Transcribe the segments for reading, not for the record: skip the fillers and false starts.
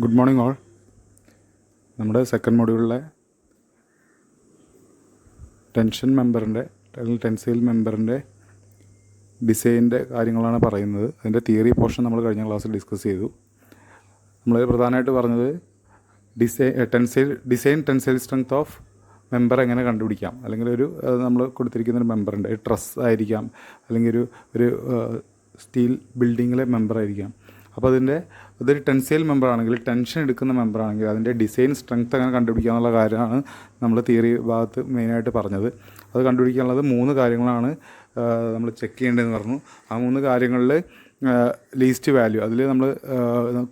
Good morning all. നമ്മുടെ second മൊഡ്യൂളിലെ tension മെമ്പറിൻ്റെ അല്ലെങ്കിൽ tensile മെമ്പറിൻ്റെ ഡിസൈനിൻ്റെ കാര്യങ്ങളാണ് പറയുന്നത്. അതിൻ്റെ തിയറി പോർഷൻ നമ്മൾ കഴിഞ്ഞ ക്ലാസ്സിൽ ഡിസ്കസ് ചെയ്തു. നമ്മൾ പ്രധാനമായിട്ട് പറഞ്ഞത് design tensile strength of member എങ്ങനെ കണ്ടുപിടിക്കാം, അല്ലെങ്കിൽ നമ്മൾ കൊടുത്തിരിക്കുന്നൊരു മെമ്പറുണ്ട്, ട്രസ് ആയിരിക്കാം, അല്ലെങ്കിൽ ഒരു സ്റ്റീൽ ബിൽഡിങ്ങിലെ മെമ്പറായിരിക്കാം. അപ്പോൾ അതൊരു ടെൻസൈൽ മെമ്പറാണെങ്കിൽ, ടെൻഷൻ എടുക്കുന്ന മെമ്പറാണെങ്കിൽ അതിൻ്റെ ഡിസൈൻ സ്ട്രെങ്ത് എങ്ങനെ കണ്ടുപിടിക്കുക എന്നുള്ള കാര്യമാണ് നമ്മൾ തിയറി ഭാഗത്ത് മെയിനായിട്ട് പറഞ്ഞത്. അത് കണ്ടുപിടിക്കാനുള്ളത് 3 കാര്യങ്ങളാണ് നമ്മൾ ചെക്ക് ചെയ്യേണ്ടതെന്ന് പറഞ്ഞു. ആ 3 കാര്യങ്ങളിൽ ലീസ്റ്റ് വാല്യൂ, അതിൽ നമ്മൾ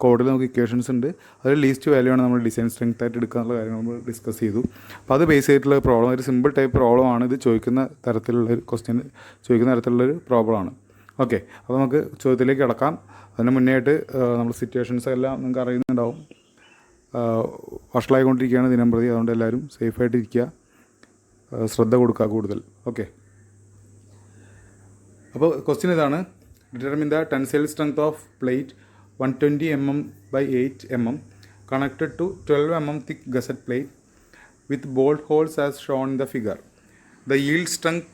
കോഡിൽ നമുക്ക് ഇക്വേഷൻസ് ഉണ്ട്, അതിൽ ലീസ്റ്റ് വാല്യൂ ആണ് നമ്മൾ ഡിസൈൻ സ്ട്രെങ്ത് ആയിട്ട് എടുക്കുക എന്നുള്ള കാര്യങ്ങൾ നമ്മൾ ഡിസ്കസ് ചെയ്തു. അപ്പോൾ അത് ബേസ് ചെയ്തിട്ടുള്ള പ്രോബ്ലം, ഒരു സിമ്പിൾ ടൈപ്പ് പ്രോബ്ലമാണ് ഇത്. ചോദിക്കുന്ന തരത്തിലുള്ളൊരു ക്വസ്റ്റ്യൻ, ചോദിക്കുന്ന തരത്തിലുള്ളൊരു പ്രോബ്ലമാണ്. ഓക്കെ, അപ്പോൾ നമുക്ക് ചോദ്യത്തിലേക്ക് കിടക്കാം. അതിന് മുന്നേ ആയിട്ട് നമ്മൾ സിറ്റുവേഷൻസ് എല്ലാം നിങ്ങൾക്ക് അറിയുന്നുണ്ടാവും. വഷളായിക്കൊണ്ടിരിക്കുകയാണ് ദിനം പ്രതി, അതുകൊണ്ട് എല്ലാവരും സേഫായിട്ടിരിക്കുക, ശ്രദ്ധ കൊടുക്കുക കൂടുതൽ. ഓക്കെ, അപ്പോൾ ക്വസ്റ്റ്യൻ ഇതാണ്: determine the tensile strength of plate 120 mm by 8 mm connected to 12 mm thick gusset plate with bolt holes as shown in the figure. The yield strength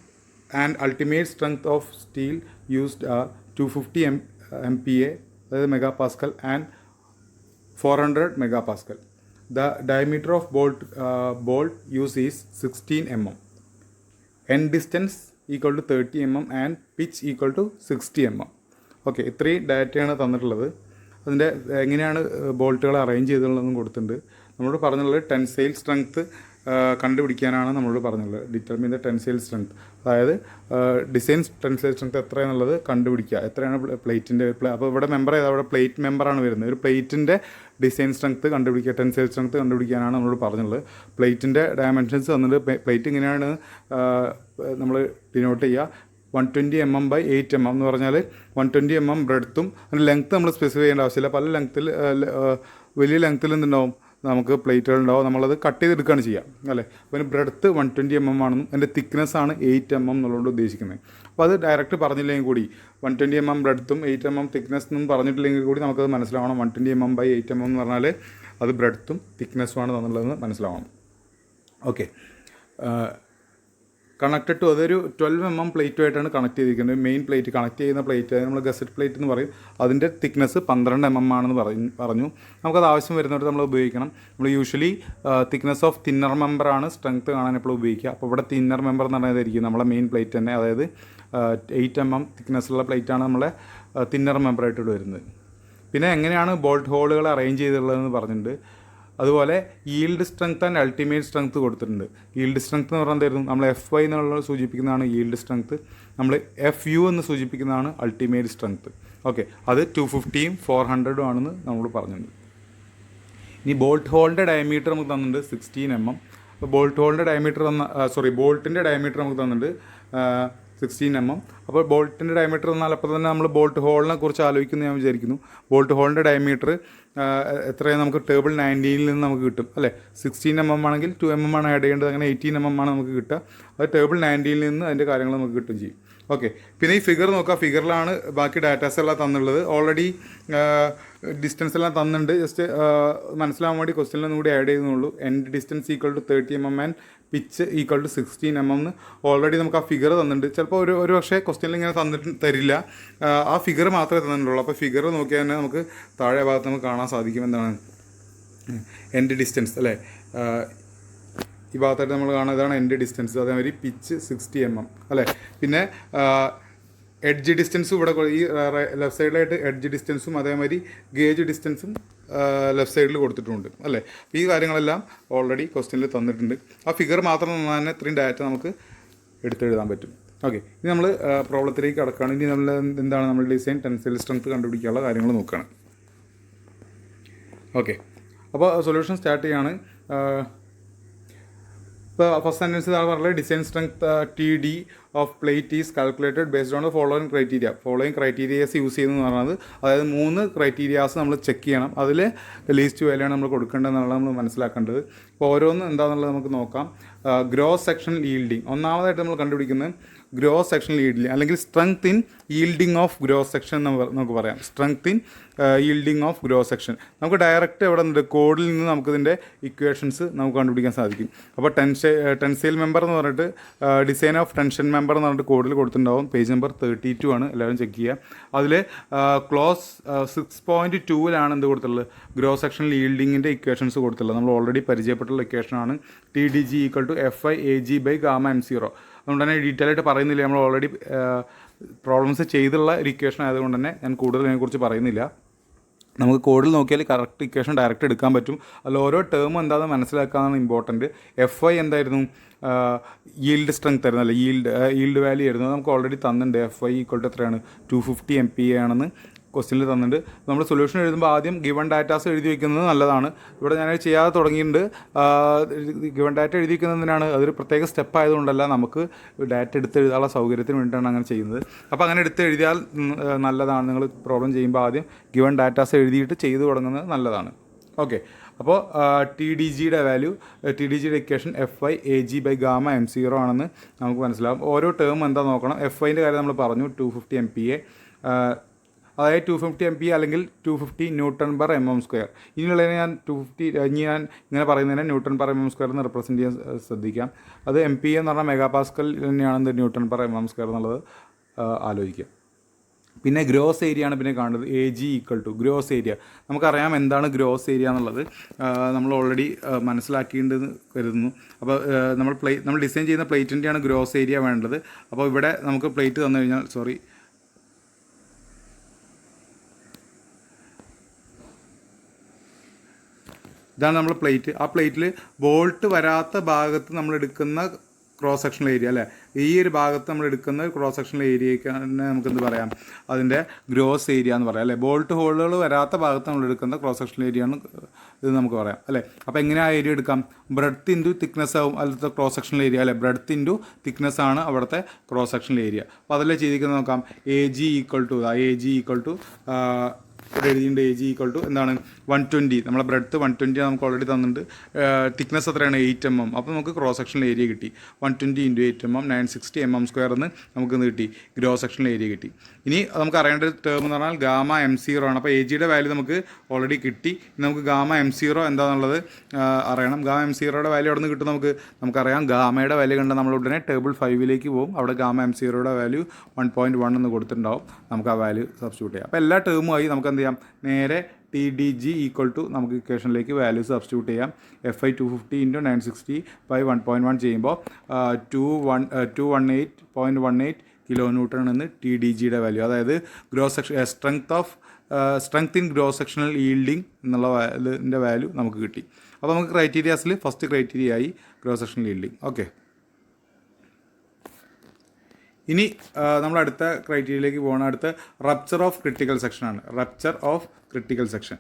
and ultimate strength of steel used are 250 MPa, that is megapascal, and 400 megapascal. The diameter of bolt used is 16 mm. End distance equal to 30 mm and pitch equal to 60 mm. Okay, ഇത്രയും ഡാറ്റയാണ് തന്നിട്ടുള്ളത്. അതിൻ്റെ എങ്ങനെയാണ് ബോൾട്ടുകൾ arrange ചെയ്തിട്ടുള്ളതെന്നും കൊടുത്തിട്ടുണ്ട്. നമ്മളോട് പറഞ്ഞുള്ളത് tensile strength കണ്ടുപിടിക്കാനാണ് നമ്മളോട് പറഞ്ഞുള്ളത്. Determine the tensile strength, അതായത് design tensile strength എത്രയാണെന്നുള്ളത് കണ്ടുപിടിക്കുക. എത്രയാണ് പ്ലേറ്റിൻ്റെ, അപ്പോൾ ഇവിടെ മെമ്പർ ചെയ്താൽ അവിടെ പ്ലേറ്റ് മെമ്പറാണ് വരുന്നത്. ഒരു പ്ലേറ്റിൻ്റെ ഡിസൈൻ സ്ട്രെങ്ത്ത് കണ്ടുപിടിക്കുക, ടെൻസൈൽ സ്ട്രെങ്ത്ത് കണ്ടുപിടിക്കാനാണ് നമ്മളോട് പറഞ്ഞുള്ളത്. പ്ലേറ്റിൻ്റെ ഡയമെൻഷൻസ് വന്നിട്ട് പ്ലേറ്റ് ഇങ്ങനെയാണ് നമ്മൾ ഡിനോട്ട് ചെയ്യുക. 120 mm by 8 mm എന്ന് പറഞ്ഞാൽ 120 mm ബ്രെഡ്ത്തും, അതിന് ലെങ്ത്ത് നമ്മൾ സ്പെസിഫൈ ചെയ്യേണ്ട ആവശ്യമില്ല. പല ലെങ്ത്തിൽ, വലിയ ലെങ്ത്തിൽ എന്തുണ്ടാവും, നമുക്ക് പ്ലേറ്റുകൾ ഉണ്ടാവും. നമ്മളത് കട്ട് ചെയ്തെടുക്കുകയാണ് ചെയ്യുക, അല്ലേ. അപ്പോൾ അതിന് ബ്രെഡ്ത്ത് 120 mm ആണെന്നും അതിൻ്റെ തിക്നെസ് ആണ് 8 mm എന്നുള്ളത് ഉദ്ദേശിക്കുന്നത്. അപ്പോൾ അത് ഡയറക്റ്റ് പറഞ്ഞില്ലെങ്കിൽ കൂടി 120 mm ബ്രെഡ്ത്തും 8 mm തിക്നെസ് എന്നും പറഞ്ഞിട്ടില്ലെങ്കിൽ കൂടി നമുക്കത് മനസ്സിലാവണം. 120 mm by 8 mm എന്ന് പറഞ്ഞാൽ അത് ബ്രെഡ്ത്തും തിക്നെസ്സുമാണ് തന്നുള്ളതെന്ന് മനസ്സിലാവണം. ഓക്കെ, കണക്റ്റഡ് ടു, അതൊരു 12 mm പ്ലേറ്റുമായിട്ടാണ് കണക്ട് ചെയ്തിരിക്കുന്നത്. മെയിൻ പ്ലേറ്റ്, കണക്ട് ചെയ്യുന്ന പ്ലേറ്റ് നമ്മൾ ഗസറ്റ് പ്ലേറ്റ് എന്ന് പറയും. അതിൻ്റെ തിക്നെസ് 12 mm ആണെന്ന് പറഞ്ഞു. നമുക്കത് ആവശ്യം വരുന്നിടത്ത് നമ്മൾ ഉപയോഗിക്കണം. നമ്മൾ യൂഷ്വലി തിക്നെസ് ഓഫ് തിന്നർ മെമ്പറാണ് സ്ട്രെങ്ത്ത് കാണാൻ എപ്പോഴും ഉപയോഗിക്കുക. അപ്പോൾ ഇവിടെ തിന്നർ മെമ്പർ എന്ന് പറയുന്നതായിരിക്കും നമ്മളെ മെയിൻ പ്ലേറ്റ് തന്നെ, അതായത് 8 mm തിക്നെസ്സുള്ള പ്ലേറ്റാണ് നമ്മളെ തിന്നർ മെമ്പറായിട്ട് വരുന്നത്. പിന്നെ എങ്ങനെയാണ് ബോൾട്ട് ഹോളുകൾ അറേഞ്ച് ചെയ്തിട്ടുള്ളതെന്ന് പറഞ്ഞിട്ടുണ്ട്. അതുപോലെ yield strength and ultimate strength കൊടുത്തിട്ടുണ്ട്. ഈൽഡ് സ്ട്രെങ്ത് എന്ന് പറഞ്ഞാൽ എന്തായിരുന്നു, നമ്മൾ FY എന്നുള്ളത് സൂചിപ്പിക്കുന്നതാണ് ഈൽഡ് സ്ട്രെങ്ത്, നമ്മൾ FU എന്ന് സൂചിപ്പിക്കുന്നതാണ് അൾട്ടിമേറ്റ് സ്ട്രെങ്ത്. ഓക്കെ, അത് 250ഉം 400ഉം ആണെന്ന് നമ്മൾ പറഞ്ഞിട്ടുണ്ട്. ഇനി ബോൾട്ട് ഹോളിൻ്റെ ഡയമീറ്റർ നമുക്ക് തന്നിട്ടുണ്ട് 16 mm. അപ്പോൾ ബോൾട്ടിൻ്റെ ഡയമീറ്റർ നമുക്ക് തന്നിട്ടുണ്ട് 16 mm. അപ്പോൾ ബോൾട്ടിൻ്റെ ഡയമീറ്റർ എന്നാൽ അപ്പോൾ തന്നെ നമ്മൾ ബോൾട്ട് ഹോളിനെ കുറിച്ച് ആലോചിക്കുന്നു ഞാൻ വിചാരിക്കുന്നു. ബോൾട്ട് ഹോളിൻ്റെ ഡയമീറ്റർ എത്രയാണ് നമുക്ക് ടേബിൾ 19ൽ നിന്ന് നമുക്ക് കിട്ടും, അല്ലേ. 16 mm ആണെങ്കിൽ 2 mm ആണ് ആഡ് ചെയ്യേണ്ടത്, അങ്ങനെ 18 mm ആണ് നമുക്ക് കിട്ടുക. അത് ടേബിൾ 19ൽ നിന്ന് അതിൻ്റെ കാര്യങ്ങൾ നമുക്ക് കിട്ടും ചെയ്യും. ഓക്കെ, പിന്നെ ഈ ഫിഗർ നോക്കുക. ഫിഗറിലാണ് ബാക്കി ഡാറ്റാസ് എല്ലാം തന്നുള്ളത്. ഓൾറെഡി ഡിസ്റ്റൻസ് എല്ലാം തന്നിട്ടുണ്ട്. ജസ്റ്റ് മനസ്സിലാവാൻ വേണ്ടി ക്വസ്റ്റ്യനിലൊന്നും കൂടി ആഡ് ചെയ്യുന്നുള്ളൂ. End distance equal to 30 mm and pitch equal to 16 mm എന്ന് ഓൾറെഡി നമുക്ക് ആ ഫിഗർ തന്നിട്ടുണ്ട്. ചിലപ്പോൾ ഒരു പക്ഷേ ക്വസ്റ്റ്യനിൽ ഇങ്ങനെ തരില്ല, ആ ഫിഗർ മാത്രമേ തന്നിട്ടുള്ളൂ. അപ്പോൾ ഫിഗർ നോക്കിയാൽ തന്നെ നമുക്ക് താഴെ ഭാഗത്ത് നമുക്ക് കാണാൻ സാധിക്കും എന്താണ് എൻഡ് ഡിസ്റ്റൻസ്, അല്ലേ. ഈ ഭാഗത്തായിട്ട് നമ്മൾ കാണുന്നത് ഇതാണ് എൻഡ് ഡിസ്റ്റൻസ്. അതേമാതിരി പിച്ച് 60 mm, അല്ലേ. പിന്നെ എഡ്ജ് ഡിസ്റ്റൻസും ഇവിടെ ഈ ലെഫ്റ്റ് സൈഡിലായിട്ട് എഡ്ജ് ഡിസ്റ്റൻസും അതേമാതിരി ഗേജ് ഡിസ്റ്റൻസും ലെഫ്റ്റ് സൈഡിൽ കൊടുത്തിട്ടുണ്ട്, അല്ലേ. ഈ കാര്യങ്ങളെല്ലാം ഓൾറെഡി ക്വസ്റ്റ്യനിൽ തന്നിട്ടുണ്ട്. ആ ഫിഗർ മാത്രം തന്നെ ഇത്രയും ഡാറ്റ നമുക്ക് എടുത്തെഴുതാൻ പറ്റും. ഓക്കെ, ഇനി നമ്മൾ പ്രോബ്ലത്തിലേക്ക് കടക്കുകയാണ്. ഇനി നമ്മൾ എന്താണ് നമ്മൾ ഡിസൈൻ ടെൻസൈൽ സ്ട്രെങ്ത് കണ്ടുപിടിക്കാനുള്ള കാര്യങ്ങൾ നോക്കുകയാണ്. ഓക്കെ, അപ്പോൾ സൊല്യൂഷൻ സ്റ്റാർട്ട് ചെയ്യാണ്. ഇപ്പോൾ ഫസ്റ്റ് സെൻറ്റൻസ് ഇതാണ് പറഞ്ഞത്: design strength TD of plate is calculated based on the following criterias use ചെയ്യുന്നതെന്ന് പറയുന്നത്, അതായത് 3 ക്രൈറ്റീരിയാസ് നമ്മൾ ചെക്ക് ചെയ്യണം. അതിൽ ലീസ്റ്റ് വാല്യൂ ആണ് നമ്മൾ കൊടുക്കേണ്ടതെന്നുള്ളത് നമ്മൾ മനസ്സിലാക്കേണ്ടത്. അപ്പോൾ ഓരോന്നും എന്താണെന്നുള്ളത് നമുക്ക് നോക്കാം. ഗ്രോസ് സെക്ഷൻ ഈൽഡിങ് ഒന്നാമതായിട്ട് നമ്മൾ കണ്ടുപിടിക്കുന്നത് ഗ്രോസ് സെക്ഷൻ ഈൽഡിങ് അല്ലെങ്കിൽ strength in yielding of gross section എന്ന് നമുക്ക് പറയാം. Strength in yielding of gross section നമുക്ക് ഡയറക്റ്റ് എവിടെ നിന്ന് കോഡിൽ നിന്ന് നമുക്കിതിൻ്റെ ഇക്വേഷൻസ് നമുക്ക് കണ്ടുപിടിക്കാൻ സാധിക്കും. അപ്പോൾ ടെൻസൈൽ മെമ്പർ എന്ന് പറഞ്ഞിട്ട് ഡിസൈൻ ഓഫ് ടെൻഷൻ മെമ്പർ എന്ന് പറഞ്ഞിട്ട് കോഡിൽ കൊടുത്തിട്ടുണ്ടാവും. പേജ് നമ്പർ 32 ആണ്, എല്ലാവരും ചെക്ക് ചെയ്യുക. അതിൽ ക്ലോസ് 6.2 എന്ത് കൊടുത്തുള്ളത്, ഗ്രോസ് സെക്ഷനിൽ ഈൽഡിങ്ങിൻ്റെ ഇക്വേഷൻസ് കൊടുത്തുള്ളത്. നമ്മൾ ഓൾറെഡി പരിചയപ്പെട്ടുള്ള ഇക്വേഷനാണ് TDG = FI/AG/γ/M0. അതുകൊണ്ട് തന്നെ ഡീറ്റെയിൽ ആയിട്ട് പറയുന്നില്ല, നമ്മൾ ഓൾറെഡി പ്രോബ്ലംസ് ചെയ്തുള്ള ഒരു ഇക്വേഷൻ ആയതുകൊണ്ട് തന്നെ ഞാൻ കൂടുതൽ ഇതിനെക്കുറിച്ച് പറയുന്നില്ല. നമുക്ക് കോഡിൽ നോക്കിയാൽ കറക്റ്റ് ഇക്വേഷൻ ഡയറക്റ്റ് എടുക്കാൻ പറ്റും. അതിൽ ഓരോ ടേം എന്താണെന്ന് മനസ്സിലാക്കാനാണ് ഇമ്പോർട്ടൻറ്റ്. FI എന്തായിരുന്നു, ഈൽഡ് സ്ട്രെങ്ത് ആയിരുന്നു, അല്ല ഈൽഡ് വാല്യൂ ആയിരുന്നു. നമുക്ക് ഓൾറെഡി തന്നിട്ടുണ്ട്. FI = എത്രയാണ്, 250 MPa ആണെന്ന് ക്വസ്റ്റ്യനിൽ തന്നിട്ടുണ്ട്. നമ്മൾ സൊല്യൂഷൻ എഴുതുമ്പോൾ ആദ്യം ഗിവൺ ഡാറ്റാസ് എഴുതി വയ്ക്കുന്നത് നല്ലതാണ്. ഇവിടെ ഞാൻ ചെയ്യാതെ തുടങ്ങിയിട്ടുണ്ട്. ഗിവൺ ഡാറ്റ എഴുതി വയ്ക്കുന്നതിനാണ്, അതൊരു പ്രത്യേക സ്റ്റെപ്പ് ആയതുകൊണ്ടല്ല, നമുക്ക് ഡാറ്റ എടുത്ത് എഴുതാനുള്ള സൗകര്യത്തിന് വേണ്ടിയിട്ടാണ് അങ്ങനെ ചെയ്യുന്നത്. അപ്പോൾ അങ്ങനെ എടുത്ത് എഴുതിയാൽ നല്ലതാണ്. നിങ്ങൾ പ്രോബ്ലം ചെയ്യുമ്പോൾ ആദ്യം ഗിവൺ ഡാറ്റാസ് എഴുതിയിട്ട് ചെയ്തു തുടങ്ങുന്നത് നല്ലതാണ്. ഓക്കെ, അപ്പോൾ TDGയുടെ വാല്യൂ, TDGയുടെ ഇക്വേഷൻ FI/AG/γ/M0 ആണെന്ന് നമുക്ക് മനസ്സിലാവും. ഓരോ ടേം എന്താ നോക്കണം. FIൻ്റെ കാര്യം നമ്മൾ പറഞ്ഞു, 250 MPa, അതായത് 250 MPa അല്ലെങ്കിൽ 250 Nm/mm². ഇനിയുള്ളതിനെ ഞാൻ 250 ഞാൻ ഇങ്ങനെ പറയുന്നതിനെ Nm/mm² എന്ന് റെപ്രസെൻറ്റ് ചെയ്യാൻ ശ്രദ്ധിക്കാം. അത് MPa എന്ന് പറഞ്ഞാൽ മെഗാ പാസ്കൽ തന്നെയാണ് Nm/mm² എന്നുള്ളത് ആലോചിക്കുക. പിന്നെ ഗ്രോസ് ഏരിയ ആണ് പിന്നെ കാണുന്നത്. AG = gross area. നമുക്കറിയാം എന്താണ് ഗ്രോസ് ഏരിയ എന്നുള്ളത്, നമ്മൾ ഓൾറെഡി മനസ്സിലാക്കിയിട്ടുണ്ടെന്ന് കരുതുന്നു. അപ്പോൾ നമ്മൾ ഡിസൈൻ ചെയ്യുന്ന പ്ലേറ്റിൻ്റെയാണ് ഗ്രോസ് ഏരിയ വേണ്ടത്. അപ്പോൾ ഇവിടെ നമുക്ക് പ്ലേറ്റ് തന്നു കഴിഞ്ഞാൽ, ഇതാണ് നമ്മൾ പ്ലേറ്റ്. ആ പ്ലേറ്റിൽ ബോൾട്ട് വരാത്ത ഭാഗത്ത് നമ്മൾ എടുക്കുന്ന ക്രോസ് സെക്ഷണൽ ഏരിയ, അല്ലേ, ഈ ഒരു ഭാഗത്ത് നമ്മൾ എടുക്കുന്ന ക്രോസ് സെക്ഷണൽ ഏരിയയ്ക്ക് തന്നെ നമുക്കെന്ത് പറയാം, അതിൻ്റെ ഗ്രോസ് ഏരിയ എന്ന് പറയാം, അല്ലേ. ബോൾട്ട് ഹോളുകൾ വരാത്ത ഭാഗത്ത് നമ്മൾ എടുക്കുന്ന ക്രോസ് സെക്ഷണൽ ഏരിയ ആണ് ഇത് നമുക്ക് പറയാം, അല്ലേ. അപ്പോൾ എങ്ങനെ ആ ഏരിയ എടുക്കാം, ബ്രെഡ്ത്ത് ഇൻറ്റു തിക്നെസ് ആവും അതിലത്തെ ക്രോസ് സെക്ഷണൽ ഏരിയ, അല്ലേ. ബ്രെഡ്ത്ത് ഇൻറ്റു തിക്നെസ് ആണ് അവിടുത്തെ ക്രോസ് സെക്ഷണൽ ഏരിയ. അപ്പോൾ അതല്ലേ ചെയ്തിരിക്കുന്നത് നോക്കാം. AG ഇവിടെ എഴുതിയിട്ടുണ്ട്. AG = എന്താണ്, 120. നമ്മളെ ബ്രെഡ്ത്ത് 120 നമുക്ക് ഓൾറെഡി തന്നിട്ടുണ്ട്. തിക്നെസ് എത്രയാണ്, 8 mm. അപ്പോൾ നമുക്ക് ക്രോസ് സെക്ഷണൽ ഏരിയ കിട്ടി. 120 × 8 mm 960 mm² എന്ന് നമുക്ക് കിട്ടി, ക്രോസ് സെക്ഷണൽ ഏരിയ കിട്ടി. ഇനി നമുക്ക് അറിയേണ്ട ടേം എന്ന് പറഞ്ഞാൽ γ/M0 ആണ്. അപ്പോൾ AGയുടെ വാല്യൂ നമുക്ക് ഓൾറെഡി കിട്ടി. നമുക്ക് γ/M0 എന്താണെന്നുള്ളത് അറിയണം. γ/M0യുടെ വാല്യൂ അവിടെ നിന്ന് കിട്ടും. നമുക്കറിയാം ഗാമയുടെ വാല്യൂ കണ്ടാൽ നമ്മൾ ഉടനെ ടേബിൾ 5ലേക്ക് പോകും. അവിടെ γ/M0യുടെ വാല്യൂ 1.1 എന്ന് കൊടുത്തിട്ടുണ്ടാവും. നമുക്ക് ആ വാല്യൂ സബ്സ്റ്റിറ്റ്യൂട്ട് ചെയ്യാം. അപ്പോൾ എല്ലാ ടേമുമായി നമുക്ക് എന്ത് ചെയ്യാം, നേരെ TDG = നമുക്ക് ഇക്വേഷനിലേക്ക് വാല്യൂ സബ്സ്റ്റിറ്റ്യൂട്ട് ചെയ്യാം. FI 250 × 960/1.1 ചെയ്യുമ്പോൾ 218.18 kN എന്ന് TDGയുടെ വാല്യൂ, അതായത് gross section strength in gross sectional yielding എന്നുള്ള ഇതിൻ്റെ വാല്യൂ നമുക്ക് കിട്ടി. അപ്പോൾ നമുക്ക് ക്രൈറ്റീരിയാസിൽ ഫസ്റ്റ് ക്രൈറ്റീരിയ ആയി ഗ്രോസ് സെക്ഷണൽ ഈൽഡിങ്. ഓക്കെ, ഇനി നമ്മൾ അടുത്ത ക്രൈറ്റീരിയയിലേക്ക് പോകണം. അടുത്ത റപ്ചർ ഓഫ് ക്രിട്ടിക്കൽ സെക്ഷനാണ്. Rupture of critical section.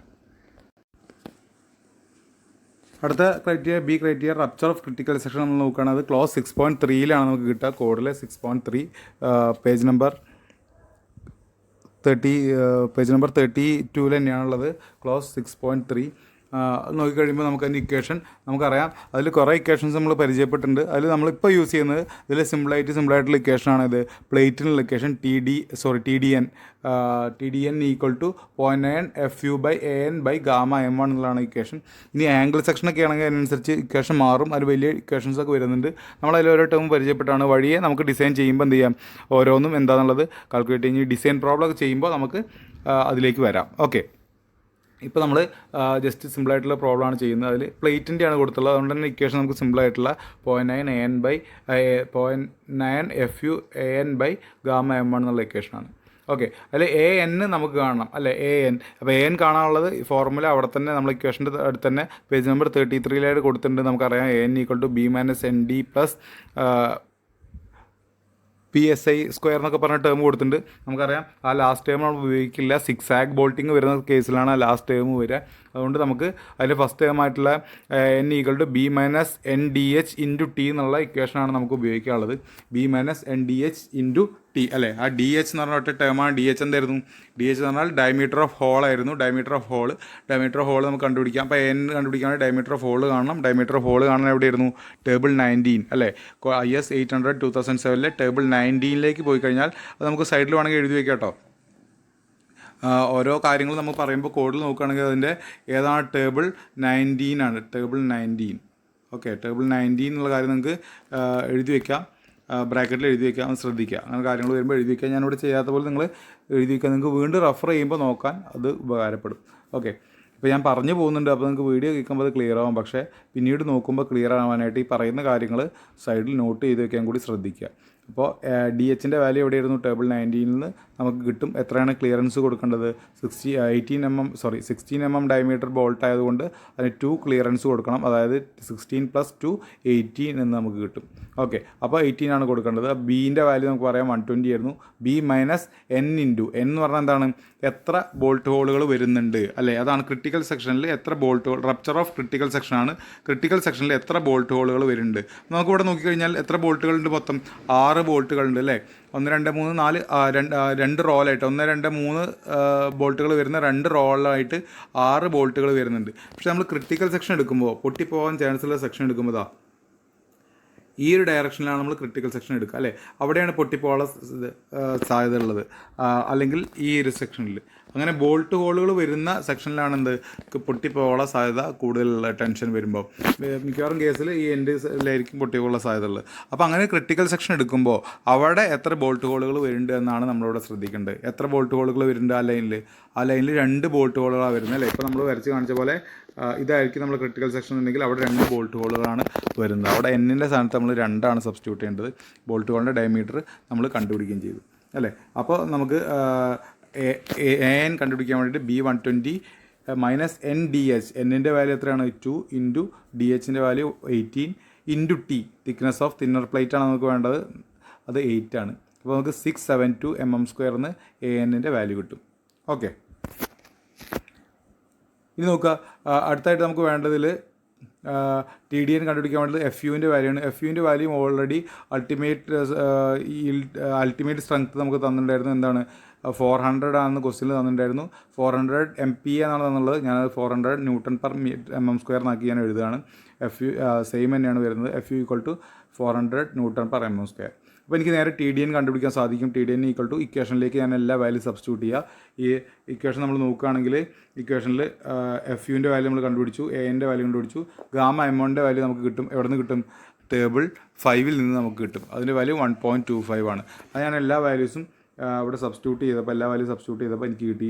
അടുത്ത criteria B criteria rupture of critical section നമ്മൾ നോക്കുകയാണെങ്കിൽ അത് ക്ലോസ് 6.3 നമുക്ക് കിട്ടുക. കോഡിലെ 6.3 പേജ് നമ്പർ 32 തന്നെയാണുള്ളത്. ക്ലോസ് 6.3 നോക്കിക്കഴിയുമ്പോൾ നമുക്ക് അതിൻ്റെ ഇക്വേഷൻ നമുക്കറിയാം. അതിൽ കുറേ ഇക്വേഷൻസ് നമ്മൾ പരിചയപ്പെട്ടിട്ടുണ്ട്. അതിൽ നമ്മളിപ്പോൾ യൂസ് ചെയ്യുന്നത് ഇതിൽ സിമ്പിളായിട്ടുള്ള ഇക്വേഷനാണ്. ഇത് പ്ലേറ്റിനുള്ള ഇക്വേഷൻ TDN = 0.9 FU/AN/γ/M1 എന്നുള്ളതാണ് ഇക്വേഷൻ. ഇനി ആംഗിൾ സെക്ഷനൊക്കെ ആണെങ്കിൽ അതിനനുസരിച്ച് ഇക്വേഷൻ മാറും. അത് വലിയ ഇക്വേഷൻസൊക്കെ വരുന്നുണ്ട്. നമ്മളതിൽ ഓരോ ടേം പരിചയപ്പെട്ടാണ് വഴിയെ നമുക്ക് ഡിസൈൻ ചെയ്യുമ്പോൾ എന്ത് ചെയ്യാം, ഓരോന്നും എന്താണെന്നുള്ളത് കാൽക്കുലേറ്റ് ചെയ്ത് ഡിസൈൻ പ്രോബ്ലം ഒക്കെ ചെയ്യുമ്പോൾ നമുക്ക് അതിലേക്ക് വരാം. ഓക്കെ, ഇപ്പോൾ നമ്മൾ ജസ്റ്റ് സിമ്പിളായിട്ടുള്ള പ്രോബ്ലമാണ് ചെയ്യുന്നത്. അതിൽ പ്ലേറ്റിൻ്റെയാണ് കൊടുത്തുള്ളത്. അതുകൊണ്ട് തന്നെ ഇക്വേഷൻ നമുക്ക് സിമ്പിളായിട്ടുള്ള 0.9 FU/AN/γ/M1 എന്നുള്ള ഇക്വേഷനാണ്. ഓക്കെ, അതിൽ AN നമുക്ക് കാണണം, അല്ലേ. AN, അപ്പോൾ AN കാണാനുള്ളത് ഫോർമുല അവിടെ തന്നെ നമ്മൾ ഇക്വേഷൻ്റെ അടുത്ത് തന്നെ പേജ് നമ്പർ 33 കൊടുത്തിട്ടുണ്ട്. നമുക്കറിയാം AN = B - ND + PSI² എന്നൊക്കെ പറഞ്ഞ ടേം കൊടുത്തിട്ടുണ്ട്. നമുക്കറിയാം ആ ലാസ്റ്റ് ടേം നമ്മൾ ഉപയോഗിക്കില്ല. സിക്സാഗ് ബോൾട്ടിങ് വരുന്ന കേസിലാണ് ആ ലാസ്റ്റ് ടേം വരിക. അതുകൊണ്ട് നമുക്ക് അതിൽ ഫസ്റ്റ് ടേം ആയിട്ടുള്ള N = B - NDH × T എന്നുള്ള ഇക്വേഷനാണ് നമുക്ക് ഉപയോഗിക്കാനുള്ളത്. B - NDH × T ടി അല്ലേ. ആ ഡി എച്ച് എന്ന് പറഞ്ഞ ഒറ്റ ടേമാണ്. ഡി എച്ച് എന്തായിരുന്നു? ഡി എച്ച് എന്ന് പറഞ്ഞാൽ ഡയമീറ്റർ ഓഫ് ഹോൾ ആയിരുന്നു. ഡയമീറ്റർ ഓഫ് ഹോൾ നമുക്ക് കണ്ടുപിടിക്കാം. അപ്പോൾ എൻ കണ്ടുപിടിക്കുകയാണെങ്കിൽ ഡയമീറ്റർ ഓഫ് ഹോൾ കാണണം. ഡയമീറ്റർ ഓഫ് ഹോൾ കാണാൻ എവിടെയായിരുന്നു? ടേബിൾ 19 അല്ലേ. IS 800 2007 ടേബിൾ 19 പോയി കഴിഞ്ഞാൽ അത് നമുക്ക് സൈഡിൽ വേണമെങ്കിൽ എഴുതി വയ്ക്കാം കേട്ടോ. ഓരോ കാര്യങ്ങളും നമ്മൾ പറയുമ്പോൾ കോഡിൽ നോക്കുകയാണെങ്കിൽ അതിൻ്റെ ഏതാണ് ടേബിൾ 19 ആണ്. Table 19 okay. ടേബിൾ 19 എന്നുള്ള കാര്യം നിങ്ങൾക്ക് എഴുതി വയ്ക്കാം, ബ്രാക്കറ്റിൽ എഴുതി വയ്ക്കാം, ശ്രദ്ധിക്കുക. അങ്ങനെ കാര്യങ്ങൾ വരുമ്പോൾ എഴുതി വയ്ക്കുക. ഞാനിവിടെ ചെയ്യാത്ത പോലെ നിങ്ങൾ എഴുതി വയ്ക്കുക. നിങ്ങൾക്ക് വീണ്ടും റെഫർ ചെയ്യുമ്പോൾ നോക്കാൻ അത് ഉപകാരപ്പെടും. ഓക്കെ. ഇപ്പോൾ ഞാൻ പറഞ്ഞു പോകുന്നുണ്ട്, അപ്പോൾ നിങ്ങൾക്ക് വീഡിയോ കേൾക്കുമ്പോൾ അത് ക്ലിയർ ആവും. പക്ഷേ പിന്നീട് നോക്കുമ്പോൾ ക്ലിയർ ആവാനായിട്ട് ഈ പറയുന്ന കാര്യങ്ങൾ സൈഡിൽ നോട്ട് ചെയ്ത് വയ്ക്കാൻ കൂടി ശ്രദ്ധിക്കുക. അപ്പോൾ ഡി എച്ചിൻ്റെ വാല്യൂ എവിടെയായിരുന്നു? ടേബിൾ 19 നിന്ന് നമുക്ക് കിട്ടും. എത്രയാണ് ക്ലിയറൻസ് കൊടുക്കേണ്ടത്? 16 mm ഡയമീറ്റർ ബോൾട്ട് ആയതുകൊണ്ട് അതിന് 2 ക്ലിയറൻസ് കൊടുക്കണം. അതായത് 16 + 2 18 എന്ന് നമുക്ക് കിട്ടും. ഓക്കെ. അപ്പോൾ 18 ആണ് കൊടുക്കേണ്ടത്. ബീൻ്റെ വാല്യൂ നമുക്ക് പറയാം 120 ആയിരുന്നു. B - N × N എന്ന് പറഞ്ഞാൽ എന്താണ്? എത്ര ബോൾട്ട് ഹോളുകൾ വരുന്നുണ്ട് അല്ലേ. അതാണ് ക്രിട്ടിക്കൽ സെക്ഷനിൽ എത്ര bolt hole. Rupture of critical സെക്ഷനാണ്. ക്രിട്ടിക്കൽ സെക്ഷനിൽ എത്ര ബോൾട്ട് ഹോളുകൾ വരുന്നുണ്ട്. നമുക്കിവിടെ നോക്കിക്കഴിഞ്ഞാൽ എത്ര ബോൾട്ടുകളുണ്ട്? മൊത്തം 6 ബോൾട്ടുകളുണ്ട് അല്ലേ. 1 2 3 4 രണ്ട് റോളായിട്ട് 1 2 3 ബോൾട്ടുകൾ വരുന്ന 2 റോളായിട്ട് 6 ബോൾട്ടുകൾ വരുന്നുണ്ട്. പക്ഷേ നമ്മൾ ക്രിട്ടിക്കൽ സെക്ഷൻ എടുക്കുമ്പോൾ, പൊട്ടിപ്പോകാൻ ചാൻസുള്ള സെക്ഷൻ എടുക്കുമ്പോൾ ഈ ഒരു ഡയറക്ഷനിലാണ് നമ്മൾ ക്രിട്ടിക്കൽ സെക്ഷൻ എടുക്കുക അല്ലേ. അവിടെയാണ് പൊട്ടിപ്പോകാനുള്ള സാധ്യത ഉള്ളത്. അല്ലെങ്കിൽ ഈ ഒരു സെക്ഷനിൽ അങ്ങനെ ബോൾട്ട് ഹോളുകൾ വരുന്ന സെക്ഷനിലാണ് എന്ത് പൊട്ടിപ്പോകാനുള്ള സാധ്യത കൂടുതലുള്ള ടെൻഷൻ വരുമ്പോൾ. മിക്കവാറും കേസിൽ ഈ എൻഡിലായിരിക്കും പൊട്ടിപ്പോകാനുള്ള സാധ്യത ഉള്ളത്. അപ്പോൾ അങ്ങനെ ക്രിട്ടിക്കൽ സെക്ഷൻ എടുക്കുമ്പോൾ അവിടെ എത്ര ബോൾട്ട് ഹോളുകൾ വരുന്നുണ്ട് എന്നാണ് നമ്മളിവിടെ ശ്രദ്ധിക്കേണ്ടത്. എത്ര ബോൾട്ട് ഹോളുകൾ വരുന്നുണ്ട് ആ ലൈനിൽ 2 ബോൾട്ട് ഹോളുകളാണ് വരുന്നത് അല്ലേ. ഇപ്പോൾ നമ്മൾ വരച്ച് കാണിച്ച പോലെ ഇതായിരിക്കും നമ്മൾ ക്രിട്ടിക്കൽ സെക്ഷൻ ഉണ്ടെങ്കിൽ അവിടെ 2 ബോൾട്ട് ഹോളുകളാണ് വരുന്നത്. അവിടെ എന്നിൻ്റെ സ്ഥാനത്ത് നമ്മൾ 2 സബ്സ്റ്റിറ്റ്യൂട്ട് ചെയ്യേണ്ടത്. ബോൾട്ട് ഹോളിൻ്റെ ഡയമീറ്റർ നമ്മൾ കണ്ടുപിടിക്കുകയും ചെയ്തു അല്ലേ. അപ്പോൾ നമുക്ക് AN കണ്ടുപിടിക്കാൻ വേണ്ടിയിട്ട് B 120 - NDH. എന്നിൻ്റെ വാല്യൂ എത്രയാണ്? 2 × DHൻ്റെ value 18 × T. Thickness of thinner plate ആണ് നമുക്ക് വേണ്ടത്. അത് 8 ആണ്. അപ്പോൾ നമുക്ക് 672 mm² ANൻ്റെ വാല്യൂ കിട്ടും. ഓക്കെ. ഇനി നോക്കുക, അടുത്തായിട്ട് നമുക്ക് വേണ്ടതിൽ TDN കണ്ടുപിടിക്കാൻ വേണ്ടത് FUവിൻ്റെ വാല്യൂ ആണ്. FUവിൻ്റെ വാല്യൂ ഓൾറെഡി അൾട്ടിമേറ്റ് സ്ട്രെങ്ത് നമുക്ക് തന്നിട്ടുണ്ടായിരുന്നു. എന്താണ്? 400 ആണെന്ന് ക്വസ്റ്റ്യനിൽ തന്നിട്ടുണ്ടായിരുന്നു. 400 MPa എന്നാണ് തന്നുള്ളത്. ഞാനത് 400 Nm² എന്നാക്കി ഞാൻ എഴുതുകയാണ്. FU സെയിം തന്നെയാണ് വരുന്നത്. FU = 400 Nm/mm². അപ്പോൾ എനിക്ക് നേരെ TDN കണ്ടുപിടിക്കാൻ സാധിക്കും. TDN = ഇക്വേഷനിലേക്ക് ഞാൻ എല്ലാ വാല്യൂ സബ്സ്റ്റിറ്റ്യൂട്ട് ചെയ്യുക. ഈ ഇക്വേഷൻ നമ്മൾ നോക്കുകയാണെങ്കിൽ ഇക്വേഷനിൽ FUവിൻ്റെ വാല്യൂ നമ്മൾ കണ്ടുപിടിച്ചു, ANൻ്റെ വാല്യൂ കണ്ടുപിടിച്ചു, γm1ൻ്റെ വാല്യൂ നമുക്ക് കിട്ടും. എവിടെ നിന്ന് കിട്ടും? ടേബിൾ 5 നിന്ന് നമുക്ക് കിട്ടും. അതിൻ്റെ വാല്യൂ 1.25 ആണ്. അത് ഞാൻ എല്ലാ വാല്യൂസും അവിടെ സബ്സ്റ്റിറ്റ്യൂട്ട് ചെയ്തപ്പോൾ എനിക്ക് കിട്ടി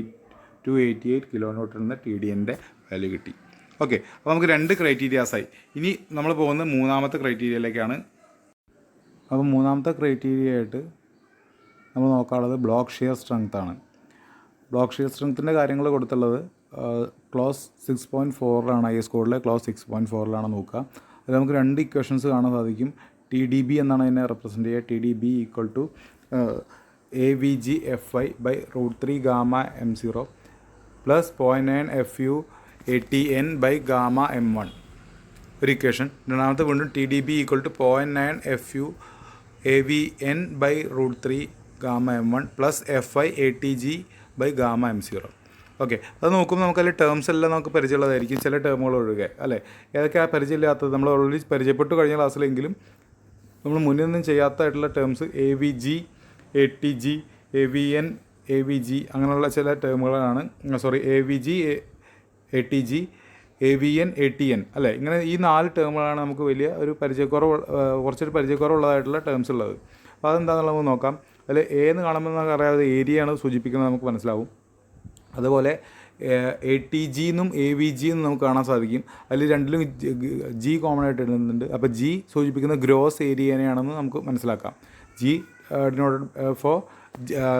288 kN എന്ന TDNൻ്റെ വാല്യൂ കിട്ടി. ഓക്കെ. അപ്പോൾ നമുക്ക് 2 ക്രൈറ്റീരിയാസായി. ഇനി നമ്മൾ പോകുന്നത് 3ാമത്തെ ക്രൈറ്റീരിയയിലേക്കാണ്. അപ്പോൾ 3ാമത്തെ ക്രൈറ്റീരിയ ആയിട്ട് നമ്മൾ നോക്കാനുള്ളത് ബ്ലോക്ക് ഷിയർ സ്ട്രെങ്ത് ആണ്. ബ്ലോക്ക് ഷിയർ സ്ട്രെങ്ത്തിൻ്റെ കാര്യങ്ങൾ കൊടുത്തുള്ളത് ക്ലോസ് 6.4 IS കോഡിലെ ക്ലോസ് 6.4 നോക്കുക. അതിൽ നമുക്ക് 2 ഇക്വേഷൻസ് കാണാൻ സാധിക്കും. TDB എന്നാണ് അതിനെ റെപ്രസെൻറ്റ് ചെയ്യുക. TDB = AVG FY / √3 γm0 + 0.9 FU ATN / γm1 ഒരു ഇക്വേഷൻ. രണ്ടാമത്തെ വീണ്ടും TDB = 0.9 FU AVN / √3 γm1 + FI ATG / γm0. Okay. അത് നോക്കുമ്പോൾ നമുക്കതിൽ ടേംസ് എല്ലാം നമുക്ക് പരിചയമുള്ളതായിരിക്കും, ചില ടേമുകൾ ഒഴികെ അല്ലേ. ഏതൊക്കെയാണ് പരിചയമില്ലാത്തത്? നമ്മൾ ഓൾറെഡി പരിചയപ്പെട്ടു കഴിഞ്ഞ ക്ലാസ്സിലെങ്കിലും നമ്മൾ മുന്നിൽ നിന്നും ചെയ്യാത്തതായിട്ടുള്ള terms AVG ATG AVN AVG അങ്ങനെയുള്ള ചില ടേമുകളാണ്. AVG ATG AVN ATN അല്ലേ. ഇങ്ങനെ ഈ 4 ടേമുകളാണ് നമുക്ക് വലിയ ഒരു കുറച്ചൊരു പരിചയക്കുറവുള്ളതായിട്ടുള്ള ടേംസ് ഉള്ളത്. അപ്പോൾ അതെന്താണെന്നുള്ളത് നമുക്ക് നോക്കാം. അതിൽ എന്ന് കാണുമ്പോൾ നമുക്ക് അറിയാതെ ഏരിയയാണ് സൂചിപ്പിക്കുന്നത് നമുക്ക് മനസ്സിലാവും. അതുപോലെ ATG എന്നും AVG എന്നും നമുക്ക് കാണാൻ സാധിക്കും. അതിൽ രണ്ടിലും G കോമൺ ആയിട്ട് ഇടുന്നുണ്ട്. അപ്പോൾ G സൂചിപ്പിക്കുന്ന ഗ്രോസ് ഏരിയനെയാണെന്ന് നമുക്ക് മനസ്സിലാക്കാം. G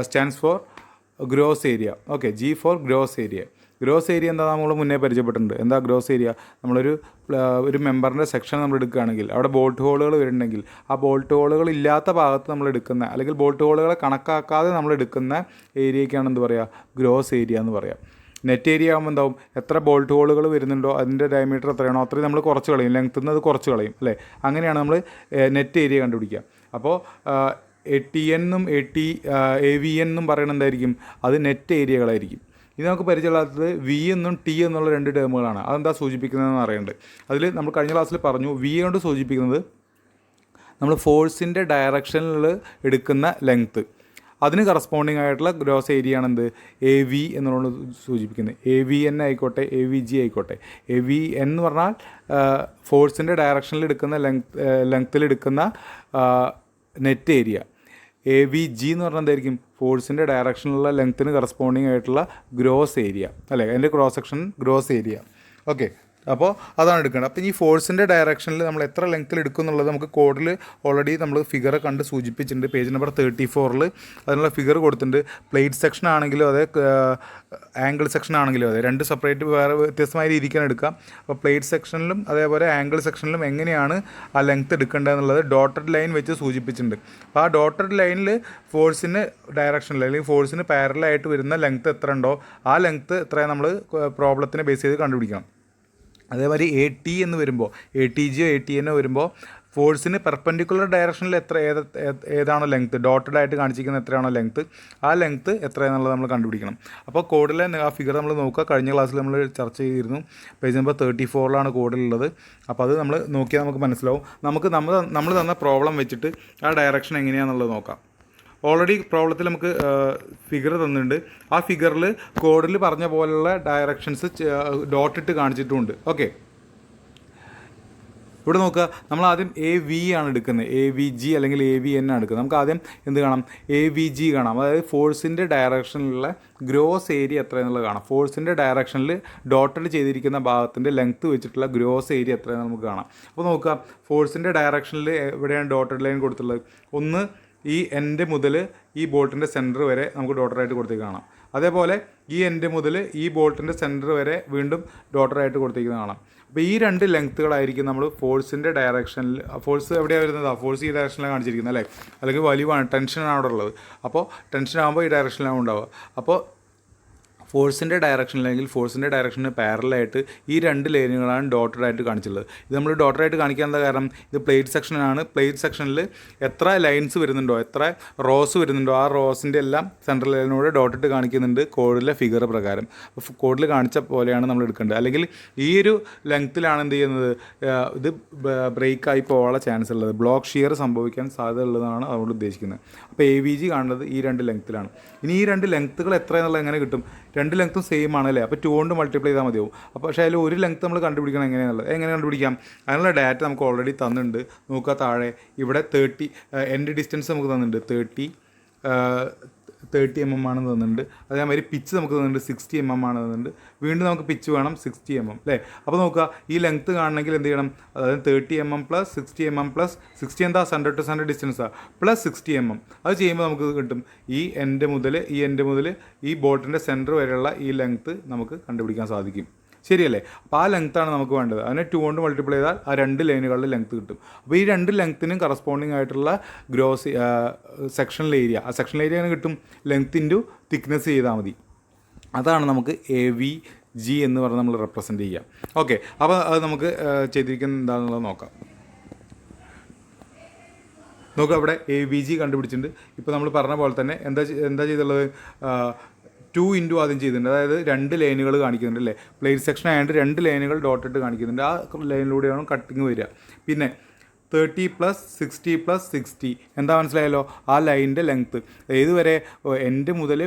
stands for gross area. Okay. G for gross area. Gross area എന്താ നമ്മൾ മുന്നേ പരിചയപ്പെട്ടിട്ടുണ്ട്. എന്താ ഗ്രോസ് ഏരിയ? ഒരു മെമ്പറിൻ്റെ സെക്ഷൻ നമ്മൾ എടുക്കുകയാണെങ്കിൽ അവിടെ ബോൾട്ട് ഹോളുകൾ വരുന്നുണ്ടെങ്കിൽ ആ ബോൾട്ട് ഹോളുകൾ ഇല്ലാത്ത ഭാഗത്ത് നമ്മൾ എടുക്കുന്ന, അല്ലെങ്കിൽ ബോൾട്ട് ഹോളുകളെ കണക്കാക്കാതെ നമ്മൾ എടുക്കുന്ന ഏരിയയ്ക്കാണ് എന്ത് പറയുക? ഗ്രോസ് ഏരിയ എന്ന് പറയാം. നെറ്റ് ഏരിയ ആകുമ്പോൾ എന്താവും? എത്ര ബോൾട്ട് ഹോളുകൾ വരുന്നുണ്ടോ അതിൻ്റെ ഡയമീറ്റർ എത്രയാണോ അത്രയും നമ്മൾ കുറച്ച് കളയും, ലെങ്ത്തിൽ നിന്ന് അത് കുറച്ച് കളയും അല്ലേ. അങ്ങനെയാണ് നമ്മൾ നെറ്റ് ഏരിയ കണ്ടുപിടിക്കുക. അപ്പോൾ ടി എന്നും എ വി എന്നും പറയുന്നത് എന്തായിരിക്കും? അത് നെറ്റ് ഏരിയകളായിരിക്കും. ഇത് നമുക്ക് പരിചയമുള്ളത് വി എന്നും ടി എന്നുള്ള 2 ടേമുകളാണ്. അതെന്താ സൂചിപ്പിക്കുന്നതെന്ന് അറിയേണ്ടത്. അതിൽ നമ്മൾ കഴിഞ്ഞ ക്ലാസ്സിൽ പറഞ്ഞു, വി കൊണ്ട് സൂചിപ്പിക്കുന്നത് നമ്മൾ ഫോഴ്സിൻ്റെ ഡയറക്ഷനിൽ എടുക്കുന്ന ലെങ്ത്ത്, അതിന് കറസ്പോണ്ടിങ് ആയിട്ടുള്ള ഗ്രോസ് ഏരിയ ആണ് എന്ത്? എ വി എന്നുള്ളത് സൂചിപ്പിക്കുന്നത്. എ വി എൻ ആയിക്കോട്ടെ, എ വി ജി ആയിക്കോട്ടെ. എ വി എൻ എന്ന് പറഞ്ഞാൽ ഫോഴ്സിൻ്റെ ഡയറക്ഷനിൽ എടുക്കുന്ന ലെങ്ത്തിലെടുക്കുന്ന net area. A V G എന്ന് പറഞ്ഞാൽ എന്തായിരിക്കും? ഫോഴ്സിൻ്റെ ഡയറക്ഷനിലുള്ള ലെങ്ത്തിന് കറസ്പോണ്ടിങ് ആയിട്ടുള്ള ഗ്രോസ് ഏരിയ, അല്ലേ? അതിൻ്റെ cross section gross area. Okay, അപ്പോൾ അതാണ് എടുക്കേണ്ടത്. അപ്പോൾ ഈ ഫോഴ്സിൻ്റെ ഡയറക്ഷനിൽ നമ്മൾ എത്ര ലെങ്ത്തിൽ എടുക്കും എന്നുള്ളത് നമുക്ക് കോഡിൽ ഓൾറെഡി നമ്മൾ ഫിഗർ കണ്ട് സൂചിപ്പിച്ചിട്ടുണ്ട്. പേജ് നമ്പർ 34 അതിനുള്ള ഫിഗർ കൊടുത്തിട്ടുണ്ട്. പ്ലേറ്റ് സെക്ഷൻ ആണെങ്കിലും അതെ, ആംഗിൾ സെക്ഷൻ ആണെങ്കിലും അതെ, 2 സെപ്പറേറ്റ് വേറെ വ്യത്യസ്തമായ രീതിക്കാണ് എടുക്കാം. അപ്പോൾ പ്ലേറ്റ് സെക്ഷനിലും അതേപോലെ ആംഗിൾ സെക്ഷനിലും എങ്ങനെയാണ് ആ ലെങ്ത്ത് എടുക്കേണ്ടതെന്നുള്ളത് ഡോട്ടഡ് ലൈൻ വെച്ച് സൂചിപ്പിച്ചിട്ടുണ്ട്. അപ്പോൾ ആ ഡോട്ടഡ് ലൈനിൽ ഫോഴ്സിന് ഡയറക്ഷനിൽ അല്ലെങ്കിൽ ഫോഴ്സിന് പാരലായിട്ട് വരുന്ന ലെങ്ത്ത് എത്ര ഉണ്ടോ ആ ലെങ്ത്ത് എത്രയാണ് നമ്മൾ പ്രോബ്ലത്തിനെ ബേസ് ചെയ്ത് കണ്ടുപിടിക്കണം. അതേമാതിരി എ ടി എന്ന് വരുമ്പോൾ, എ ടി ജിയോ എ ടി എന്നോ വരുമ്പോൾ ഫോഴ്സിന് പെർപെൻഡിക്കുലർ ഡയറക്ഷനിൽ ഏതാണോ ലെങ്ത്ത്, ഡോട്ടഡ് ആയിട്ട് കാണിച്ചിരിക്കുന്ന എത്രയാണോ ലെങ്ത്ത്, ആ ലെങ്ത്ത് എത്രയാണെന്നുള്ളത് നമ്മൾ കണ്ടുപിടിക്കണം. അപ്പോൾ കോഡിലെ ആ ഫിഗർ നമ്മൾ നോക്കുക. കഴിഞ്ഞ ക്ലാസ്സിൽ നമ്മൾ ചർച്ച ചെയ്തിരുന്നു. Page number 34 കോഡിലുള്ളത്. അപ്പോൾ അത് നമ്മൾ നോക്കിയാൽ നമുക്ക് മനസ്സിലാവും. നമുക്ക് നമ്മൾ തന്ന പ്രോബ്ലം വെച്ചിട്ട് ആ ഡയറക്ഷൻ എങ്ങനെയാണെന്നുള്ളത് നോക്കാം. ഓൾറെഡി പ്രോബ്ലത്തിൽ നമുക്ക് ഫിഗർ തന്നിട്ടുണ്ട്. ആ ഫിഗറിൽ കോഡിൽ പറഞ്ഞ പോലുള്ള ഡയറക്ഷൻസ് ഡോട്ടിട്ട് കാണിച്ചിട്ടുമുണ്ട്. ഓക്കെ, ഇവിടെ നോക്കുക. നമ്മൾ ആദ്യം എ വി ആണ് എടുക്കുന്നത്. എ വി ജി അല്ലെങ്കിൽ എ വി എൻ ആണ് എടുക്കുന്നത്. നമുക്ക് ആദ്യം എന്ത് കാണാം? എ വി ജി കാണാം. അതായത് ഫോഴ്സിൻ്റെ ഡയറക്ഷനിലുള്ള ഗ്രോസ് ഏരിയ എത്രയെന്നുള്ളത് കാണാം. ഫോഴ്സിൻ്റെ ഡയറക്ഷനിൽ ഡോട്ടഡ് ചെയ്തിരിക്കുന്ന ഭാഗത്തിൻ്റെ ലെങ്ത്ത് വെച്ചിട്ടുള്ള ഗ്രോസ് ഏരിയ എത്രയെന്ന് നമുക്ക് കാണാം. അപ്പോൾ നോക്കുക, ഫോഴ്സിൻ്റെ ഡയറക്ഷനിൽ എവിടെയാണ് ഡോട്ടഡ് ലൈൻ കൊടുത്തുള്ളത്? ഒന്ന് ഈ എൻഡ് മുതൽ ഈ ബോൾട്ടിൻ്റെ സെൻറ്റർ വരെ നമുക്ക് ഡോട്ടറായിട്ട് കൊടുത്തേക്ക് കാണാം. അതേപോലെ ഈ എൻഡ് മുതൽ ഈ ബോൾട്ടിൻ്റെ സെൻറ്റർ വരെ വീണ്ടും ഡോട്ടറായിട്ട് കൊടുത്തേക്കുന്നത് കാണാം. അപ്പോൾ ഈ 2 ലെങ്ത്തുകളായിരിക്കും നമ്മൾ ഫോഴ്സിൻ്റെ ഡയറക്ഷനിൽ, ഫോഴ്സ് എവിടെയാണ് വരുന്നത്? ഫോഴ്സ് ഈ ഡയറക്ഷനിലാണ് കാണിച്ചിരിക്കുന്നത്, അല്ലേ? അല്ലെങ്കിൽ വലിവാണ്, ടെൻഷനാണ് അവിടെ ഉള്ളത്. അപ്പോൾ ടെൻഷൻ ആകുമ്പോൾ ഈ ഡയറക്ഷനിലാണ് ഉണ്ടാവുക. അപ്പോൾ ഫോഴ്സിൻ്റെ ഡയറക്ഷനിൽ അല്ലെങ്കിൽ ഫോഴ്സിൻ്റെ ഡയറക്ഷന് പാരലായിട്ട് ഈ 2 ലൈനുകളാണ് ഡോട്ടഡ് ആയിട്ട് കാണിച്ചിട്ടുള്ളത്. ഇത് നമ്മൾ ഡോട്ടഡ് ആയിട്ട് കാണിക്കാൻ എന്താ കാരണം? ഇത് പ്ലേറ്റ് സെക്ഷനാണ്. പ്ലേറ്റ് സെക്ഷനിൽ എത്ര ലൈൻസ് വരുന്നുണ്ടോ, എത്ര റോസ് വരുന്നുണ്ടോ, ആ റോസിൻ്റെ എല്ലാം സെൻട്രൽ ലൈനോട് ഡോട്ടിട്ട് കാണിക്കുന്നുണ്ട് കോഡിലെ ഫിഗർ പ്രകാരം. അപ്പോൾ കോഡിൽ കാണിച്ച പോലെയാണ് നമ്മൾ എടുക്കേണ്ടത്. അല്ലെങ്കിൽ ഈ ഒരു ലെങ്ത്തിലാണ് എന്ത് ചെയ്യുന്നത്? ഇത് ബ്രേക്കായി പോകാനുള്ള ചാൻസ് ഉള്ളത്, ബ്ലോക്ക് ഷിയർ സംഭവിക്കാൻ സാധ്യത ഉള്ളതാണ് അതുകൊണ്ട് ഉദ്ദേശിക്കുന്നത്. അപ്പോൾ എ വി ജി കാണുന്നത് ഈ 2 ലെങ്ത്തിലാണ്. ഇനി ഈ 2 ലെങ്ത്തുകൾ എത്ര എന്നുള്ളത് എങ്ങനെ കിട്ടും? 2 ലെങ്ത്തും സെയിം ആണല്ലേ? അപ്പോൾ 2 കൊണ്ട് മൾട്ടിപ്ലൈ ചെയ്താൽ മതിയാവും. അപ്പോൾ പക്ഷേ അതിൽ ഒരു ലെങ്ത്ത് നമ്മൾ കണ്ടുപിടിക്കണം. എങ്ങനെ കണ്ടുപിടിക്കാം? അതിനുള്ള ഡാറ്റ നമുക്ക് ഓൾറെഡി തന്നിട്ടുണ്ട്. നോക്കുക താഴെ ഇവിടെ 30 എൻഡ് ഡിസ്റ്റൻസ് നമുക്ക് തന്നിട്ടുണ്ട്. 30 mm ആണെന്ന് തന്നിട്ടുണ്ട്. അതേമാതിരി പിച്ച് നമുക്ക് തന്നിട്ടുണ്ട് 60 mm ആണ് തന്നിട്ടുണ്ട്. വീണ്ടും നമുക്ക് പിച്ച് വേണം 60 mm, അല്ലേ? അപ്പോൾ നോക്കുക, ഈ ലെങ്ത്ത് കാണണമെങ്കിൽ എന്ത് ചെയ്യണം? അതായത് 30 mm + 60 mm + 60 എന്താ? സെൻറ്റർ ടു സെൻറ്റർ ഡിസ്റ്റൻസാണ്, + 60 mm. അത് ചെയ്യുമ്പോൾ നമുക്ക് കിട്ടും ഈ എൻഡ് മുതൽ ഈ ബോട്ടിൻ്റെ സെൻറ്റർ വരെയുള്ള ഈ ലെങ്ത്ത് നമുക്ക് കണ്ടുപിടിക്കാൻ സാധിക്കും. ശരിയല്ലേ? അപ്പോൾ ആ ലെങ്ത്താണ് നമുക്ക് വേണ്ടത്. അതിനെ 2 കൊണ്ട് മൾട്ടിപ്ലൈ ചെയ്താൽ ആ 2 ലൈനുകളുടെ ലെങ്ത്ത് കിട്ടും. അപ്പോൾ ഈ 2 ലെങ്ത്തിനും കറസ്പോണ്ടിങ് ആയിട്ടുള്ള ഗ്രോസ് സെക്ഷണൽ ഏരിയ, ആ സെക്ഷണൽ ഏരിയ എങ്ങനെ കിട്ടും? ലെങ്ത്ത് ഇൻറ്റു തിക്നെസ് ചെയ്താൽ മതി. അതാണ് നമുക്ക് എ വി ജി എന്ന് പറഞ്ഞ് നമ്മൾ റെപ്രസെൻറ്റ് ചെയ്യാം. ഓക്കെ, അപ്പോൾ അത് നമുക്ക് ചെയ്തിരിക്കുന്നത് എന്താണെന്നുള്ളത് നോക്കാം. നോക്കുക, അവിടെ എ വി ജി കണ്ടുപിടിച്ചിട്ടുണ്ട്. ഇപ്പോൾ നമ്മൾ പറഞ്ഞ പോലെ തന്നെ എന്താ ചെയ്തുള്ളത്? 2 ഇൻറ്റു ആദ്യം ചെയ്തിട്ടുണ്ട്. അതായത് 2 ലൈനുകൾ കാണിക്കുന്നുണ്ട്, അല്ലേ? പ്ലേറ്റ് സെക്ഷൻ ആയതുകൊണ്ട് 2 ലൈനുകൾ ഡോട്ടിട്ട് കാണിക്കുന്നുണ്ട്. ആ ലൈനിലൂടെയാണ് കട്ടിങ് വരിക. പിന്നെ 30 + 60 + 60 എന്താ മനസ്സിലായല്ലോ? ആ ലൈനിൻ്റെ ലെങ്ത്ത് ഏതുവരെ? എൻഡ് മുതൽ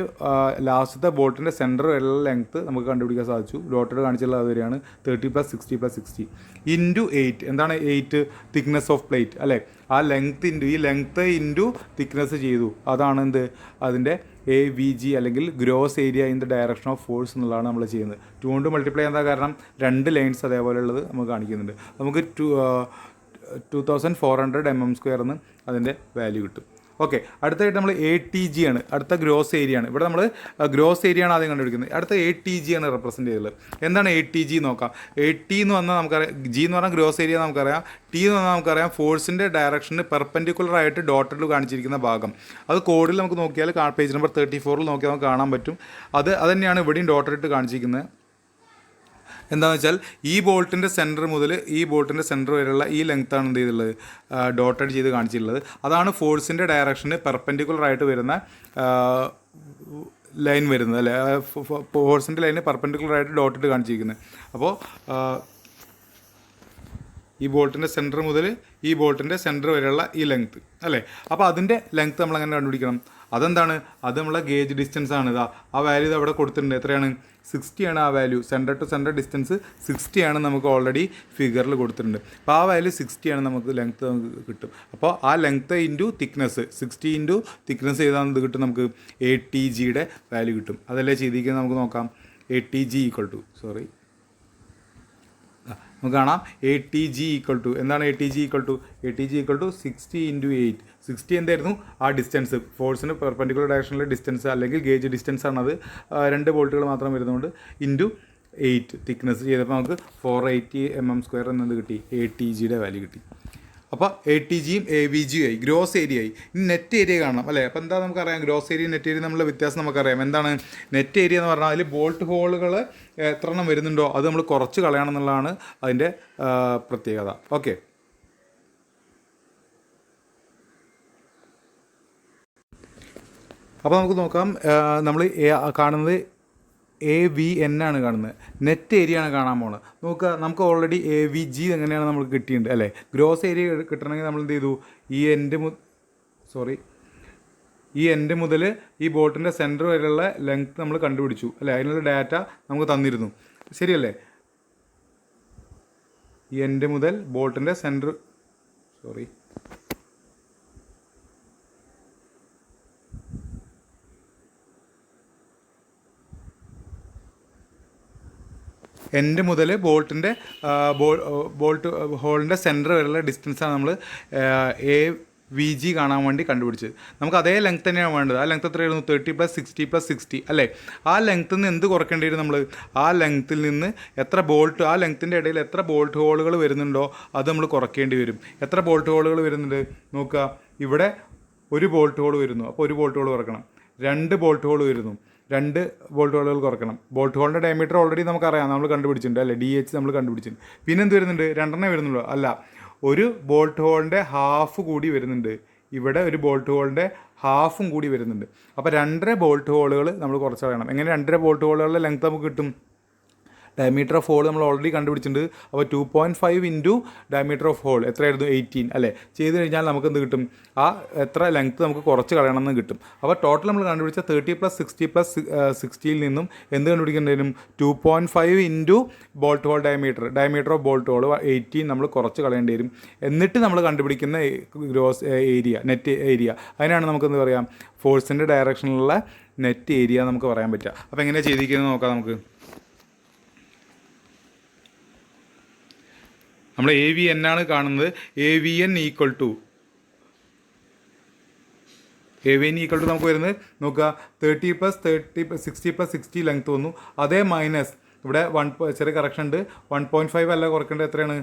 ലാസ്റ്റത്തെ ബോട്ടിൻ്റെ സെൻറ്റർ വരെയുള്ള ലെങ്ത്ത് നമുക്ക് കണ്ടുപിടിക്കാൻ സാധിച്ചു. ഡോട്ടഡ് കാണിച്ചുള്ള അതുവരെയാണ് 30 + 60 + 60 ഇൻറ്റു 8. എന്താണ് 8? തിക്നെസ് ഓഫ് പ്ലേറ്റ്, അല്ലേ? ആ ലെങ്ത്ത് ഇൻറ്റു ഈ ലെങ്ത്ത് ഇൻറ്റു തിക്നെസ് ചെയ്തു. അതാണ് എന്ത്? അതിൻ്റെ എ വി ജി അല്ലെങ്കിൽ gross area in the direction of force എന്നുള്ളതാണ് നമ്മൾ ചെയ്യുന്നത്. 2 കൊണ്ട് മൾട്ടിപ്ലൈ എന്താ കാരണം? 2 ലൈൻസ് അതേപോലെ ഉള്ളത് നമുക്ക് കാണിക്കുന്നുണ്ട്. നമുക്ക് 2400 mm² അതിൻ്റെ വാല്യൂ കിട്ടും. ഓക്കെ, അടുത്തായിട്ട് നമ്മൾ എ ടി ജി ആണ്. അടുത്ത ഗ്രോസ് ഏരിയ ആണ്. ഇവിടെ നമ്മൾ ഗ്രോസ് ഏരിയ ആണ് ആദ്യം കണ്ടുപിടിക്കുന്നത്. അടുത്ത എ ടി ജി ആണ് റെപ്രസെൻറ്റ് ചെയ്തത്. എന്താണ് എ ടി ജി നോക്കാം. എ ടി എന്ന് പറഞ്ഞാൽ നമുക്കറിയാം, ജി എന്ന് പറഞ്ഞാൽ ഗ്രോസ് ഏരിയ നമുക്കറിയാം, ടി എന്ന് പറഞ്ഞാൽ നമുക്കറിയാം ഫോഴ്സിൻ്റെ ഡയറക്ഷന് പെർപെൻഡിക്കുലർ ആയിട്ട് ഡോട്ടഡിൽ കാണിച്ചിരിക്കുന്ന ഭാഗം. അത് കോഡിൽ നമുക്ക് നോക്കിയാൽ പേജ് നമ്പർ 34 നോക്കിയാൽ നമുക്ക് കാണാൻ പറ്റും. അത് തന്നെയാണ് ഇവിടെയും ഡോട്ടഡിട്ട് കാണിച്ചിരിക്കുന്നത്. എന്താണെന്ന് വെച്ചാൽ ഈ ബോൾട്ടിൻ്റെ സെൻറ്റർ മുതൽ ഈ ബോൾട്ടിൻ്റെ സെൻറ്റർ വരെയുള്ള ഈ ലെങ്ത്താണ് എന്ത് ചെയ്തിട്ടുള്ളത്, ഡോട്ടഡ് ചെയ്ത് കാണിച്ചിട്ടുള്ളത്. അതാണ് ഫോഴ്സിൻ്റെ ഡയറക്ഷന് പെർപെൻഡിക്കുലറായിട്ട് വരുന്ന ലൈൻ വരുന്നത് അല്ലേ, ഫോഴ്സിൻ്റെ ലൈന് പെർപെൻഡിക്കുലറായിട്ട് ഡോട്ടിട്ട് കാണിച്ചിരിക്കുന്നത്. അപ്പോൾ ഈ ബോൾട്ടിൻ്റെ സെൻറ്റർ മുതൽ ഈ ബോൾട്ടിൻ്റെ സെൻറ്റർ വരെയുള്ള ഈ ലെങ്ത്ത് അല്ലേ. അപ്പോൾ അതിൻ്റെ ലെങ്ത്ത് നമ്മൾ അങ്ങനെ കണ്ടുപിടിക്കണം. അതെന്താണ്, അത് നമ്മളെ ഗേജ് ഡിസ്റ്റൻസ് ആണ്. ഇതാ ആ വാല്യൂ ഇത് അവിടെ കൊടുത്തിട്ടുണ്ട്. എത്രയാണ്, 60 ആണ് ആ value. Centre to centre distance 60 ആണ് നമുക്ക് ഓൾറെഡി ഫിഗറിൽ കൊടുത്തിട്ടുണ്ട്. അപ്പോൾ ആ വാല്യൂ 60 ആണ് നമുക്ക് ലെങ്ത്ത് നമുക്ക് കിട്ടും. അപ്പോൾ ആ length into thickness 60 into thickness ചെയ്താൽ ഇത് കിട്ടും, നമുക്ക് ATGയുടെ വാല്യൂ കിട്ടും. അതല്ലേ ചെയ്തിരിക്കുന്നത്, നമുക്ക് നോക്കാം. ATG ഈക്വൽ ടു നമുക്ക് കാണാം ATG ഈക്വൽ ടു എന്താണ്, ATG ഈക്വൽ ടു 60 ഇൻറ്റു 8. 60 എന്തായിരുന്നു ആ ഡിസ്റ്റൻസ്, ഫോഴ്സിന് പെർപെൻഡിക്കുലർ ഡയറക്ഷനിലെ ഡിസ്റ്റൻസ് അല്ലെങ്കിൽ ഗേജ് ഡിസ്റ്റൻസ് ആണത്. 2 ബോൾട്ടുകൾ മാത്രം വരുന്നതുകൊണ്ട് ഇൻറ്റു 8 തിക്നെസ് ചെയ്തപ്പോൾ നമുക്ക് 480 mm² എന്നത് കിട്ടി, ATGയുടെ വാല്യൂ കിട്ടി. അപ്പോൾ ATGയും AVGയും ആയി, ഗ്രോസ് ഏരിയ ആയി. ഇനി നെറ്റ് ഏരിയ കാണണം അല്ലേ. അപ്പോൾ എന്താ നമുക്കറിയാം, ഗ്രോസ് ഏരിയ നെറ്റ് ഏരിയ തമ്മിലുള്ള വ്യത്യാസം നമുക്കറിയാം. എന്താണ് നെറ്റ് ഏരിയ എന്ന് പറഞ്ഞാൽ അതിൽ ബോൾട്ട് ഹോളുകൾ എത്ര എണ്ണം വരുന്നുണ്ടോ അത് നമ്മൾ കുറച്ച് കളയണം എന്നുള്ളതാണ് അതിൻ്റെ പ്രത്യേകത. ഓക്കെ, അപ്പോൾ നമുക്ക് നോക്കാം. നമ്മൾ കാണുന്നത് AVN ആണ് കാണുന്നത്, നെറ്റ് ഏരിയ ആണ് കാണാൻ പോകുന്നത്. നോക്കുക, നമുക്ക് ഓൾറെഡി AVG എങ്ങനെയാണ് നമുക്ക് കിട്ടിയിട്ടുണ്ട് അല്ലേ. ഗ്രോസ് ഏരിയ കിട്ടണമെങ്കിൽ നമ്മൾ എന്ത് ചെയ്തു, ഈ എൻഡ് മുതൽ ഈ ബോട്ടിൻ്റെ സെൻറ്റർ വരെയുള്ള ലെങ്ത്ത് നമ്മൾ കണ്ടുപിടിച്ചു അല്ലേ. അതിനുള്ള ഡാറ്റ നമുക്ക് തന്നിരുന്നു, ശരിയല്ലേ. ഈ എൻഡ് മുതൽ ബോട്ടിൻ്റെ സെൻറ്റർ എൻഡ് മുതൽ ബോൾട്ട് ഹോളിൻ്റെ സെൻറ്റർ വരെയുള്ള ഡിസ്റ്റൻസാണ് നമ്മൾ AVG കാണാൻ വേണ്ടി കണ്ടുപിടിച്ചത്. നമുക്ക് അതേ ലെങ്ത്ത് തന്നെയാണ് വേണ്ടത്. ആ ലെങ്ത്ത് എത്രയായിരുന്നു, 30 + 60 + 60 അല്ലേ. ആ ലെങ്ത്തിൽ നിന്ന് എന്ത് കുറയ്ക്കേണ്ടി വരും നമ്മൾ, ആ ലെങ്ത്തിൽ നിന്ന് എത്ര ബോൾട്ട്, ആ ലെങ്ത്തിൻ്റെ ഇടയിൽ എത്ര ബോൾട്ട് ഹോളുകൾ വരുന്നുണ്ടോ അത് നമ്മൾ കുറയ്ക്കേണ്ടി വരും. എത്ര ബോൾട്ട് ഹോളുകൾ വരുന്നുണ്ട് നോക്കുക, ഇവിടെ ഒരു ബോൾട്ട് ഹോൾ വരുന്നു, അപ്പോൾ ഒരു ബോൾട്ട് ഹോൾ കുറക്കണം. 2 ബോൾട്ട് ഹോൾ വരുന്നു, 2 ബോൾട്ട് ഹോളുകൾ കുറക്കണം. ബോൾട്ട് ഹോളിൻ്റെ ഡയമീറ്റർ ഓൾറെഡി നമുക്കറിയാം, നമ്മൾ കണ്ടുപിടിച്ചിട്ടുണ്ട് അല്ലേ, DH നമ്മൾ കണ്ടുപിടിച്ചിട്ടുണ്ട്. പിന്നെ എന്ത് വരുന്നുണ്ട്, 2 വരുന്നുള്ളൂ, അല്ല ഒരു ബോൾട്ട് ഹോളിൻ്റെ ഹാഫ് കൂടി വരുന്നുണ്ട്. ഇവിടെ ഒരു ബോൾട്ട് ഹോളിൻ്റെ ഹാഫും കൂടി വരുന്നുണ്ട്. അപ്പോൾ 2.5 ബോൾട്ട് ഹോളുകൾ നമ്മൾ കുറച്ച് കളയണം. എങ്ങനെ 2.5 ബോൾട്ട് ഹോളുകളുടെ ലെങ്ത്ത് നമുക്ക് കിട്ടും, ഡയമീറ്റർ ഓഫ് ഹോൾ നമ്മൾ ഓൾറെഡി കണ്ടുപിടിച്ചിട്ടുണ്ട്. അപ്പോൾ 2.5 ഇൻറ്റു ഡയമീറ്റർ ഓഫ് ഹോൾ എത്രയായിരുന്നു, 18 അല്ലേ. ചെയ്ത് കഴിഞ്ഞാൽ നമുക്ക് എന്ത് കിട്ടും, ആ എത്ര ലെങ്ത്ത് നമുക്ക് കുറച്ച് കളയണമെന്ന് കിട്ടും. അപ്പോൾ ടോട്ടൽ നമ്മൾ കണ്ടുപിടിച്ച 30 + 60 + 60 നിന്നും എന്ത് കണ്ടുപിടിക്കേണ്ടി വരും, 2.5 into bolt hole diameter of bolt hole 18 നമ്മൾ കുറച്ച് കളയേണ്ടി വരും. എന്നിട്ട് നമ്മൾ കണ്ടുപിടിക്കുന്ന ഗ്രോസ് ഏരിയ, നെറ്റ് ഏരിയ, അതിനാണ് നമുക്കെന്ത് പറയാം, ഫോഴ്സിൻ്റെ ഡയറക്ഷനിലുള്ള നെറ്റ് ഏരിയ നമുക്ക് പറയാൻ പറ്റുക. അപ്പോൾ എങ്ങനെയാണ് ചെയ്തിരിക്കുന്നത് നോക്കാം. നമുക്ക് നമ്മൾ AVN ആണ് കാണുന്നത്. AVN ഈക്വൽ ടു നമുക്ക് വരുന്നത് നോക്കുക, 30 + 60 + 60 ലെങ്ത്ത് വന്നു. അതേ മൈനസ് ഇവിടെ ചെറിയ കറക്ഷൻ ഉണ്ട്, 1.5 അല്ല കുറയ്ക്കേണ്ടത്, എത്രയാണ്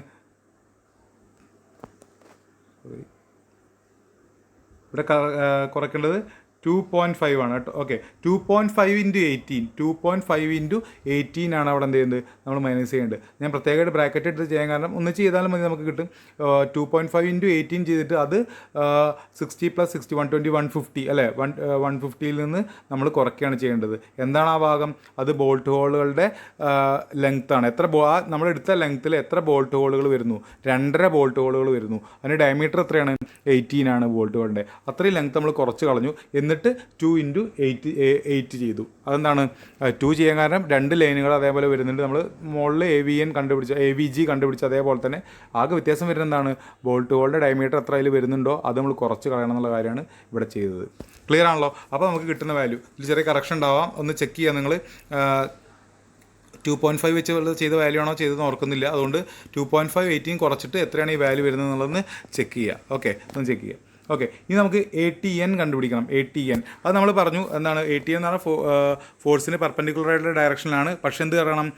ഇവിടെ കുറയ്ക്കേണ്ടത് 2.5 ആണ് കേട്ടോ. ഓക്കെ, 2.5 ഇൻറ്റു 18 2.5 ഇൻറ്റു 18 ആണ് അവിടെ എന്ത് ചെയ്യുന്നത്, നമ്മൾ മൈനസ് ചെയ്യേണ്ടത്. ഞാൻ പ്രത്യേകമായിട്ട് ബ്രാക്കറ്റ് എടുത്ത് ചെയ്യാൻ കാരണം ഒന്ന് ചെയ്താലും മതി, നമുക്ക് കിട്ടും 2.5 ഇൻറ്റു 18 ചെയ്തിട്ട് അത് 60 + 60 120 150 അല്ലേ. 150യിൽ നിന്ന് നമ്മൾ കുറയ്ക്കുകയാണ് ചെയ്യേണ്ടത്. എന്താണ് ആ ഭാഗം, അത് ബോൾട്ട് ഹോളുകളുടെ ലെങ്ത്താണ്. എത്ര നമ്മൾ എടുത്ത ലെങ്ത്തിൽ എത്ര ബോൾട്ട് ഹോളുകൾ വരുന്നു, 2.5 ബോൾട്ട് ഹോളുകൾ വരുന്നു. അതിന് ഡയമീറ്റർ എത്രയാണ്, 18 ആണ് ബോൾട്ട് ഹോളിൻ്റെ. അത്രയും ലെങ്ത്ത് നമ്മൾ കുറച്ച് കളഞ്ഞു. എന്നിട്ട് 2 ഇൻറ്റു 8 ചെയ്തു. അതെന്താണ് 2 ചെയ്യാൻ കാരണം 2 ലൈനുകൾ അതേപോലെ വരുന്നുണ്ട്. നമ്മൾ മുകളിൽ AVG കണ്ടുപിടിച്ച അതേപോലെ തന്നെ ആകെ വ്യത്യാസം വരുന്നത് എന്താണ്, ബോൾട്ട് ഹോളിൻ്റെ ഡയമീറ്റർ എത്ര അതിൽ വരുന്നുണ്ടോ അത് നമ്മൾ കുറച്ച് കളയണം എന്നുള്ള കാര്യമാണ് ഇവിടെ ചെയ്തത്. ക്ലിയർ ആണല്ലോ. അപ്പോൾ നമുക്ക് കിട്ടുന്ന വാല്യൂ ഇതിൽ ചെറിയ കറക്ഷൻ ഉണ്ടാവാം, ഒന്ന് ചെക്ക് ചെയ്യുക നിങ്ങൾ. 2.5 വെച്ച് ചെയ്ത വാല്യൂ ആണോ ചെയ്തതെന്ന് ഓർക്കുന്നില്ല. അതുകൊണ്ട് 2.5 18 കുറച്ചിട്ട് എത്രയാണ് ഈ വാല്യൂ വരുന്നത് എന്നുള്ളതെന്ന് ചെക്ക് ചെയ്യുക. ഓക്കെ, ഒന്ന് ചെക്ക് ചെയ്യുക. ഓക്കെ, ഇനി നമുക്ക് ATN കണ്ടുപിടിക്കണം. ATN അത് നമ്മൾ പറഞ്ഞു എന്താണ്, ATN എന്ന് പറഞ്ഞാൽ ഫോഴ്സിന് പെർപെൻഡിക്കുലറായിട്ടുള്ള ഡയറക്ഷനിലാണ്. പക്ഷേ എന്ത് പറയണം,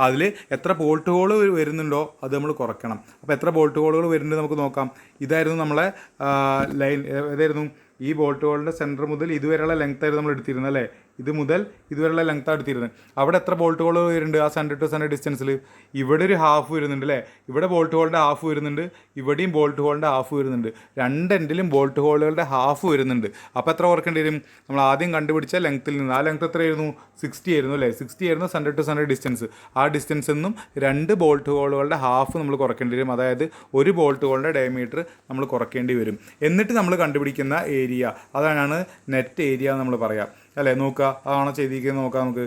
അതിൽ എത്ര ബോൾട്ട് ഹോൾ വരുന്നുണ്ടോ അത് നമ്മൾ കുറയ്ക്കണം. അപ്പോൾ എത്ര ബോൾട്ട് ഹോളുകൾ വരുന്നുണ്ട് നമുക്ക് നോക്കാം. ഇതായിരുന്നു നമ്മളെ ലൈൻ, ഏതായിരുന്നു, ഈ ബോൾട്ട് ഹോളിൻ്റെ സെൻറ്റർ മുതൽ ഇതുവരെയുള്ള ലെങ്ത് ആയിരുന്നു നമ്മൾ എടുത്തിരുന്നത് അല്ലേ. ഇത് മുതൽ ഇതുവരെയുള്ള ലെങ്ത് എടുത്തിരുന്നത്. അവിടെ എത്ര ബോൾട്ട് ഹോൾ വരുന്നുണ്ട് ആ സെൻറ്റർ ടു സെൻറ്റർ ഡിസ്റ്റൻസിൽ? ഇവിടെ ഒരു ഹാഫ് വരുന്നുണ്ട് അല്ലേ, ഇവിടെ ബോൾട്ട് ഹോളിൻ്റെ ഹാഫ് വരുന്നുണ്ട്, ഇവിടെയും ബോൾട്ട് ഹോളിൻ്റെ ഹാഫ് വരുന്നുണ്ട്, രണ്ട് എൻഡിലും ബോൾട്ട് ഹോളുകളുടെ ഹാഫ് വരുന്നുണ്ട്. അപ്പോൾ എത്ര കുറക്കേണ്ടി വരും? നമ്മൾ ആദ്യം കണ്ടുപിടിച്ച ലെങ്ത്തിൽ നിന്ന്, ആ ലെങ്ത് എത്രയായിരുന്നു? 60 ആയിരുന്നു അല്ലേ, 60 ആയിരുന്നു സെൻറ്റർ ടു സെൻറ്റർ ഡിസ്റ്റൻസ്. ആ ഡിസ്റ്റൻസിൽ നിന്നും രണ്ട് ബോൾട്ട് ഹോളുകളുടെ ഹാഫ് നമ്മൾ കുറയ്ക്കേണ്ടി വരും, അതായത് ഒരു ബോൾട്ട് ഹോളിൻ്റെ ഡയമീറ്റർ നമ്മൾ കുറയ്ക്കേണ്ടി വരും. എന്നിട്ട് നമ്മൾ കണ്ടുപിടിക്കുന്ന ഏരിയ, അതാണ് നെറ്റ് ഏരിയ എന്ന് നമ്മൾ പറയാം അല്ലേ. നോക്കുക, അതാണോ ചെയ്തിരിക്കുന്നത് നോക്കാം നമുക്ക്.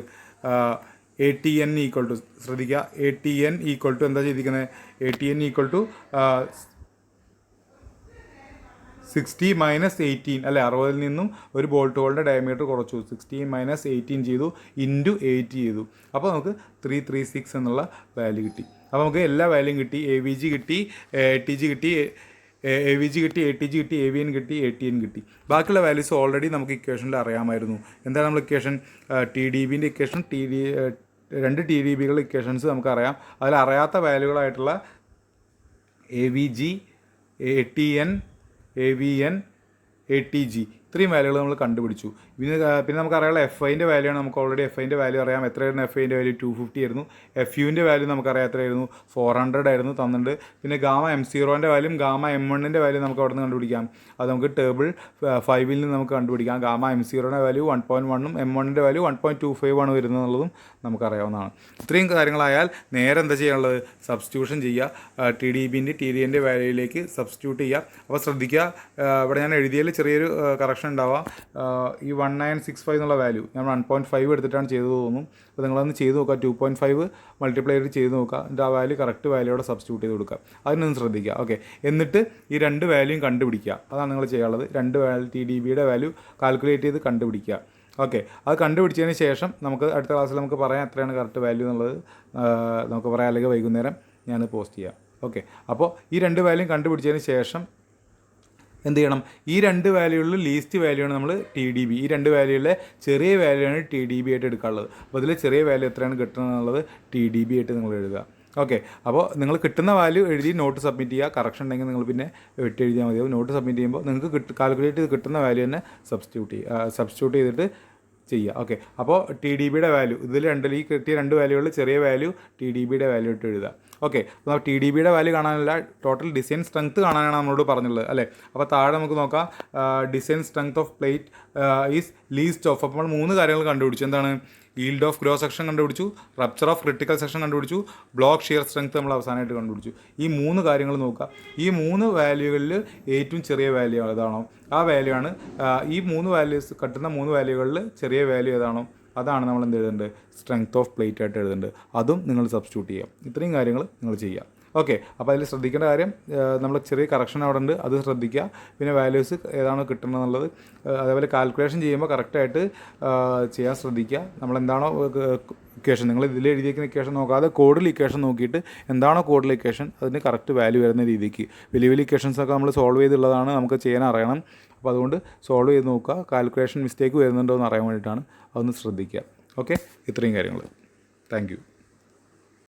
ATN ഈക്വൽ ടു, ശ്രദ്ധിക്കുക, ATN ഈക്വൽ ടു എന്താ ചെയ്തിരിക്കുന്നത്? ATN ഈക്വൽ ടു 60 - 18 അല്ലേ, 60 നിന്നും ഒരു ബോൾട്ട് ഹോളിൻ്റെ ഡയമീറ്റർ കുറച്ചു, 60 - 18 ചെയ്തു, ഇൻറ്റു 8 ചെയ്തു. അപ്പോൾ നമുക്ക് 336 എന്നുള്ള വാല്യൂ കിട്ടി. അപ്പോൾ നമുക്ക് എല്ലാ വാല്യൂയും കിട്ടി. AVG കിട്ടി, ATG കിട്ടി, AVG കിട്ടി, ATG കിട്ടി, AVN കിട്ടി, ATN കിട്ടി. ബാക്കിയുള്ള വാല്യൂസ് ഓൾറെഡി നമുക്ക് ഇക്വേഷനിൽ അറിയാമായിരുന്നു. എന്താണ് നമ്മൾ ഇക്വേഷൻ? TDBൻ്റെ ഇക്വേഷൻ, രണ്ട് TDBകളുടെ ഇക്വേഷൻസ് നമുക്കറിയാം. അതിൽ അറിയാത്ത വാല്യൂകളായിട്ടുള്ള AVG, ATN, AVN, ATG ഇത്രയും വാല്യൂകൾ നമ്മൾ കണ്ടുപിടിച്ചു. പിന്നെ നമുക്കറിയാനുള്ള FIൻ്റെ വാല്യൂ ആണ്. നമുക്ക് ഓൾറെഡി FIൻ്റെ വാല്യൂ അറിയാം. എത്രയായിരുന്നു FIൻ്റെ വാല്യൂ? 250 ആയിരുന്നു. FUൻ്റെ വാല്യൂ നമുക്കറിയാം എത്രയായിരുന്നു? 400 ആയിരുന്നു തന്നിട്ടുണ്ട്. പിന്നെ ഗാമ M0ൻ്റെ വാല്യൂം ഗാമ M1ൻ്റെ വാല്യൂ നമുക്ക് അവിടെ നിന്ന് കണ്ടുപിടിക്കാം. അത് നമുക്ക് ടേബിൾ 5ൽ നിന്ന് നമുക്ക് കണ്ടുപിടിക്കാം. ഗാമ M0യുടെ വാല്യൂ 1.1ഉം M1ൻ്റെ വാല്യൂ 1.25 ആണ് വരുന്നതെന്നുള്ളതും നമുക്കറിയാവുന്നതാണ്. ഇത്രയും കാര്യങ്ങളായാൽ നേരെ എന്താ ചെയ്യാനുള്ളത്? സബ്സ്റ്റിറ്റ്യൂഷൻ ചെയ്യുക. TDBൻ്റെ TDNൻ്റെ വാല്യൂയിലേക്ക് സബ്സ്റ്റിറ്റ്യൂട്ട് ചെയ്യുക. അപ്പോൾ ശ്രദ്ധിക്കുക, ഇവിടെ ഞാൻ എഴുതിയതിൽ ചെറിയൊരു കറക്ഷൻ ഉണ്ടാവാം. ഈ 1965 എന്നുള്ള വാല്യൂ ഞാൻ 1.5 എടുത്തിട്ടാണ് ചെയ്തത് തോന്നും. അപ്പോൾ നിങ്ങളൊന്ന് ചെയ്ത് നോക്കുക, 2.5 മൾട്ടിപ്ലൈ ചെയ്ത് ചെയ്ത് നോക്കുക. എന്നിട്ട് ആ വാല്യൂ കറക്റ്റ് വാല്യൂടെ സബ്സ്റ്റിറ്റ്യൂട്ട് ചെയ്ത് കൊടുക്കുക. അതിനൊന്ന് ശ്രദ്ധിക്കുക. ഓക്കെ, എന്നിട്ട് ഈ രണ്ട് വാല്യൂയും കണ്ടുപിടിക്കുക. അതാണ് നിങ്ങൾ ചെയ്യാനുള്ളത്. രണ്ട് TDBയുടെ വാല്യൂ കാൽക്കുലേറ്റ് ചെയ്ത് കണ്ടുപിടിക്കുക. ഓക്കെ, അത് കണ്ടുപിടിച്ചതിന് ശേഷം നമുക്ക് അടുത്ത ക്ലാസ്സിൽ നമുക്ക് പറയാം എത്രയാണ് കറക്റ്റ് വാല്യൂ എന്നുള്ളത്. നമുക്ക് പറയാം, അല്ലെങ്കിൽ വൈകുന്നേരം ഞാൻ പോസ്റ്റ് ചെയ്യാം. ഓക്കെ, അപ്പോൾ ഈ രണ്ട് വാല്യൂയും കണ്ടുപിടിച്ചതിന് ശേഷം എന്ത് ചെയ്യണം? ഈ രണ്ട് വാല്യൂകളിൽ ലീസ്റ്റ് വാല്യൂ ആണ് നമ്മൾ TDB. ഈ രണ്ട് വാല്യൂകളിലെ ചെറിയ വാല്യൂ ആണ് TDB ആയിട്ട് എടുക്കാനുള്ളത്. അപ്പോൾ ഇതിൽ ചെറിയ വാല്യൂ എത്രയാണ് കിട്ടുന്നത് എന്നുള്ളത് TDB ആയിട്ട് നിങ്ങൾ എഴുതുക. ഓക്കെ, അപ്പോൾ നിങ്ങൾ കിട്ടുന്ന വാല്യൂ എഴുതി നോട്ട് സബ്മിറ്റ് ചെയ്യുക. കറക്ഷൻ ഉണ്ടെങ്കിൽ നിങ്ങൾ പിന്നെ വിട്ട് എഴുതിയാൽ മതിയാവും. നോട്ട് സബ്മിറ്റ് ചെയ്യുമ്പോൾ നിങ്ങൾക്ക് കാൽക്കുലേറ്റ് ചെയ്ത് കിട്ടുന്ന വാല്യൂ തന്നെ സബ്സ്റ്റിറ്റ്യൂട്ട് ചെയ്തിട്ട് ചെയ്യുക. ഓക്കെ, അപ്പോൾ TDBയുടെ വാല്യൂ ഇതിൽ ഈ കിട്ടിയ രണ്ട് വാല്യൂകളിൽ ചെറിയ വാല്യൂ TDBയുടെ വാല്യൂ ഇട്ട് എഴുതുക. ഓക്കെ, അപ്പോൾ TDBയുടെ വാല്യൂ കാണാനല്ല, ടോട്ടൽ ഡിസൈൻ സ്ട്രെങ്ത് കാണാനാണ് നമ്മളോട് പറഞ്ഞുള്ളത് അല്ലേ. അപ്പോൾ താഴെ നമുക്ക് നോക്കാം, design strength of plate is least of. അപ്പോൾ നമ്മൾ മൂന്ന് കാര്യങ്ങൾ കണ്ടുപിടിച്ചു. എന്താണ്? ഈൽഡ് ഓഫ് ഗ്രോസ് സെക്ഷൻ കണ്ടുപിടിച്ചു, റപ്ചർ ഓഫ് ക്രിട്ടിക്കൽ സെക്ഷൻ കണ്ടുപിടിച്ചു, ബ്ലോക്ക് ഷിയർ സ്ട്രെങ്ത് നമ്മൾ അവസാനമായിട്ട് കണ്ടുപിടിച്ചു. ഈ മൂന്ന് കാര്യങ്ങൾ നോക്കുക. ഈ മൂന്ന് വാല്യൂകളിൽ ഏറ്റവും ചെറിയ വാല്യൂ ഏതാണോ ആ വാല്യൂ ആണ്. ഈ മൂന്ന് വാല്യൂസ് കിട്ടുന്ന മൂന്ന് വാല്യൂകളിൽ ചെറിയ വാല്യൂ ഏതാണോ അതാണ് നമ്മൾ എന്ത് എഴുതേണ്ടത്? സ്ട്രെങ്ത് ഓഫ് പ്ലേറ്റ് ആയിട്ട് എഴുതേണ്ടത്. അതും നിങ്ങൾ സബ്സ്റ്റിറ്റ്യൂട്ട് ചെയ്യാം. ഇത്രയും കാര്യങ്ങൾ നിങ്ങൾ ചെയ്യുക. ഓക്കെ, അപ്പോൾ അതിൽ ശ്രദ്ധിക്കേണ്ട കാര്യം, നമ്മൾ ചെറിയ കറക്ഷൻ അവിടെ ഉണ്ട്, അത് ശ്രദ്ധിക്കുക. പിന്നെ വാല്യൂസ് ഏതാണോ കിട്ടുന്നത് എന്നുള്ളത്, അതേപോലെ കാൽക്കുലേഷൻ ചെയ്യുമ്പോൾ കറക്റ്റായിട്ട് ചെയ്യാൻ ശ്രദ്ധിക്കുക. നമ്മളെന്താണോ ഇക്വേഷൻ, നിങ്ങൾ ഇതിൽ എഴുതിയിരിക്കുന്ന ഇക്വേഷൻ നോക്കാതെ കോഡിൽ ഇക്വേഷൻ നോക്കിയിട്ട് എന്താണോ കോഡിൽ ഇക്വേഷൻ അതിന് കറക്റ്റ് വാല്യൂ വരുന്ന രീതിക്ക്. വലിയ വലിയ ഇക്വേഷൻസൊക്കെ നമ്മൾ സോൾവ് ചെയ്തുള്ളതാണ്, നമുക്ക് ചെയ്യാൻ അറിയണം. അപ്പോൾ അതുകൊണ്ട് സോൾവ് ചെയ്ത് നോക്കുക. കാൽക്കുലേഷൻ മിസ്റ്റേക്ക് വരുന്നുണ്ടോ എന്ന് അറിയാൻ വേണ്ടിയിട്ടാണ്. അതൊന്ന് ശ്രദ്ധിക്കുക. ഓക്കെ, ഇത്രയും കാര്യങ്ങൾ. Thank you.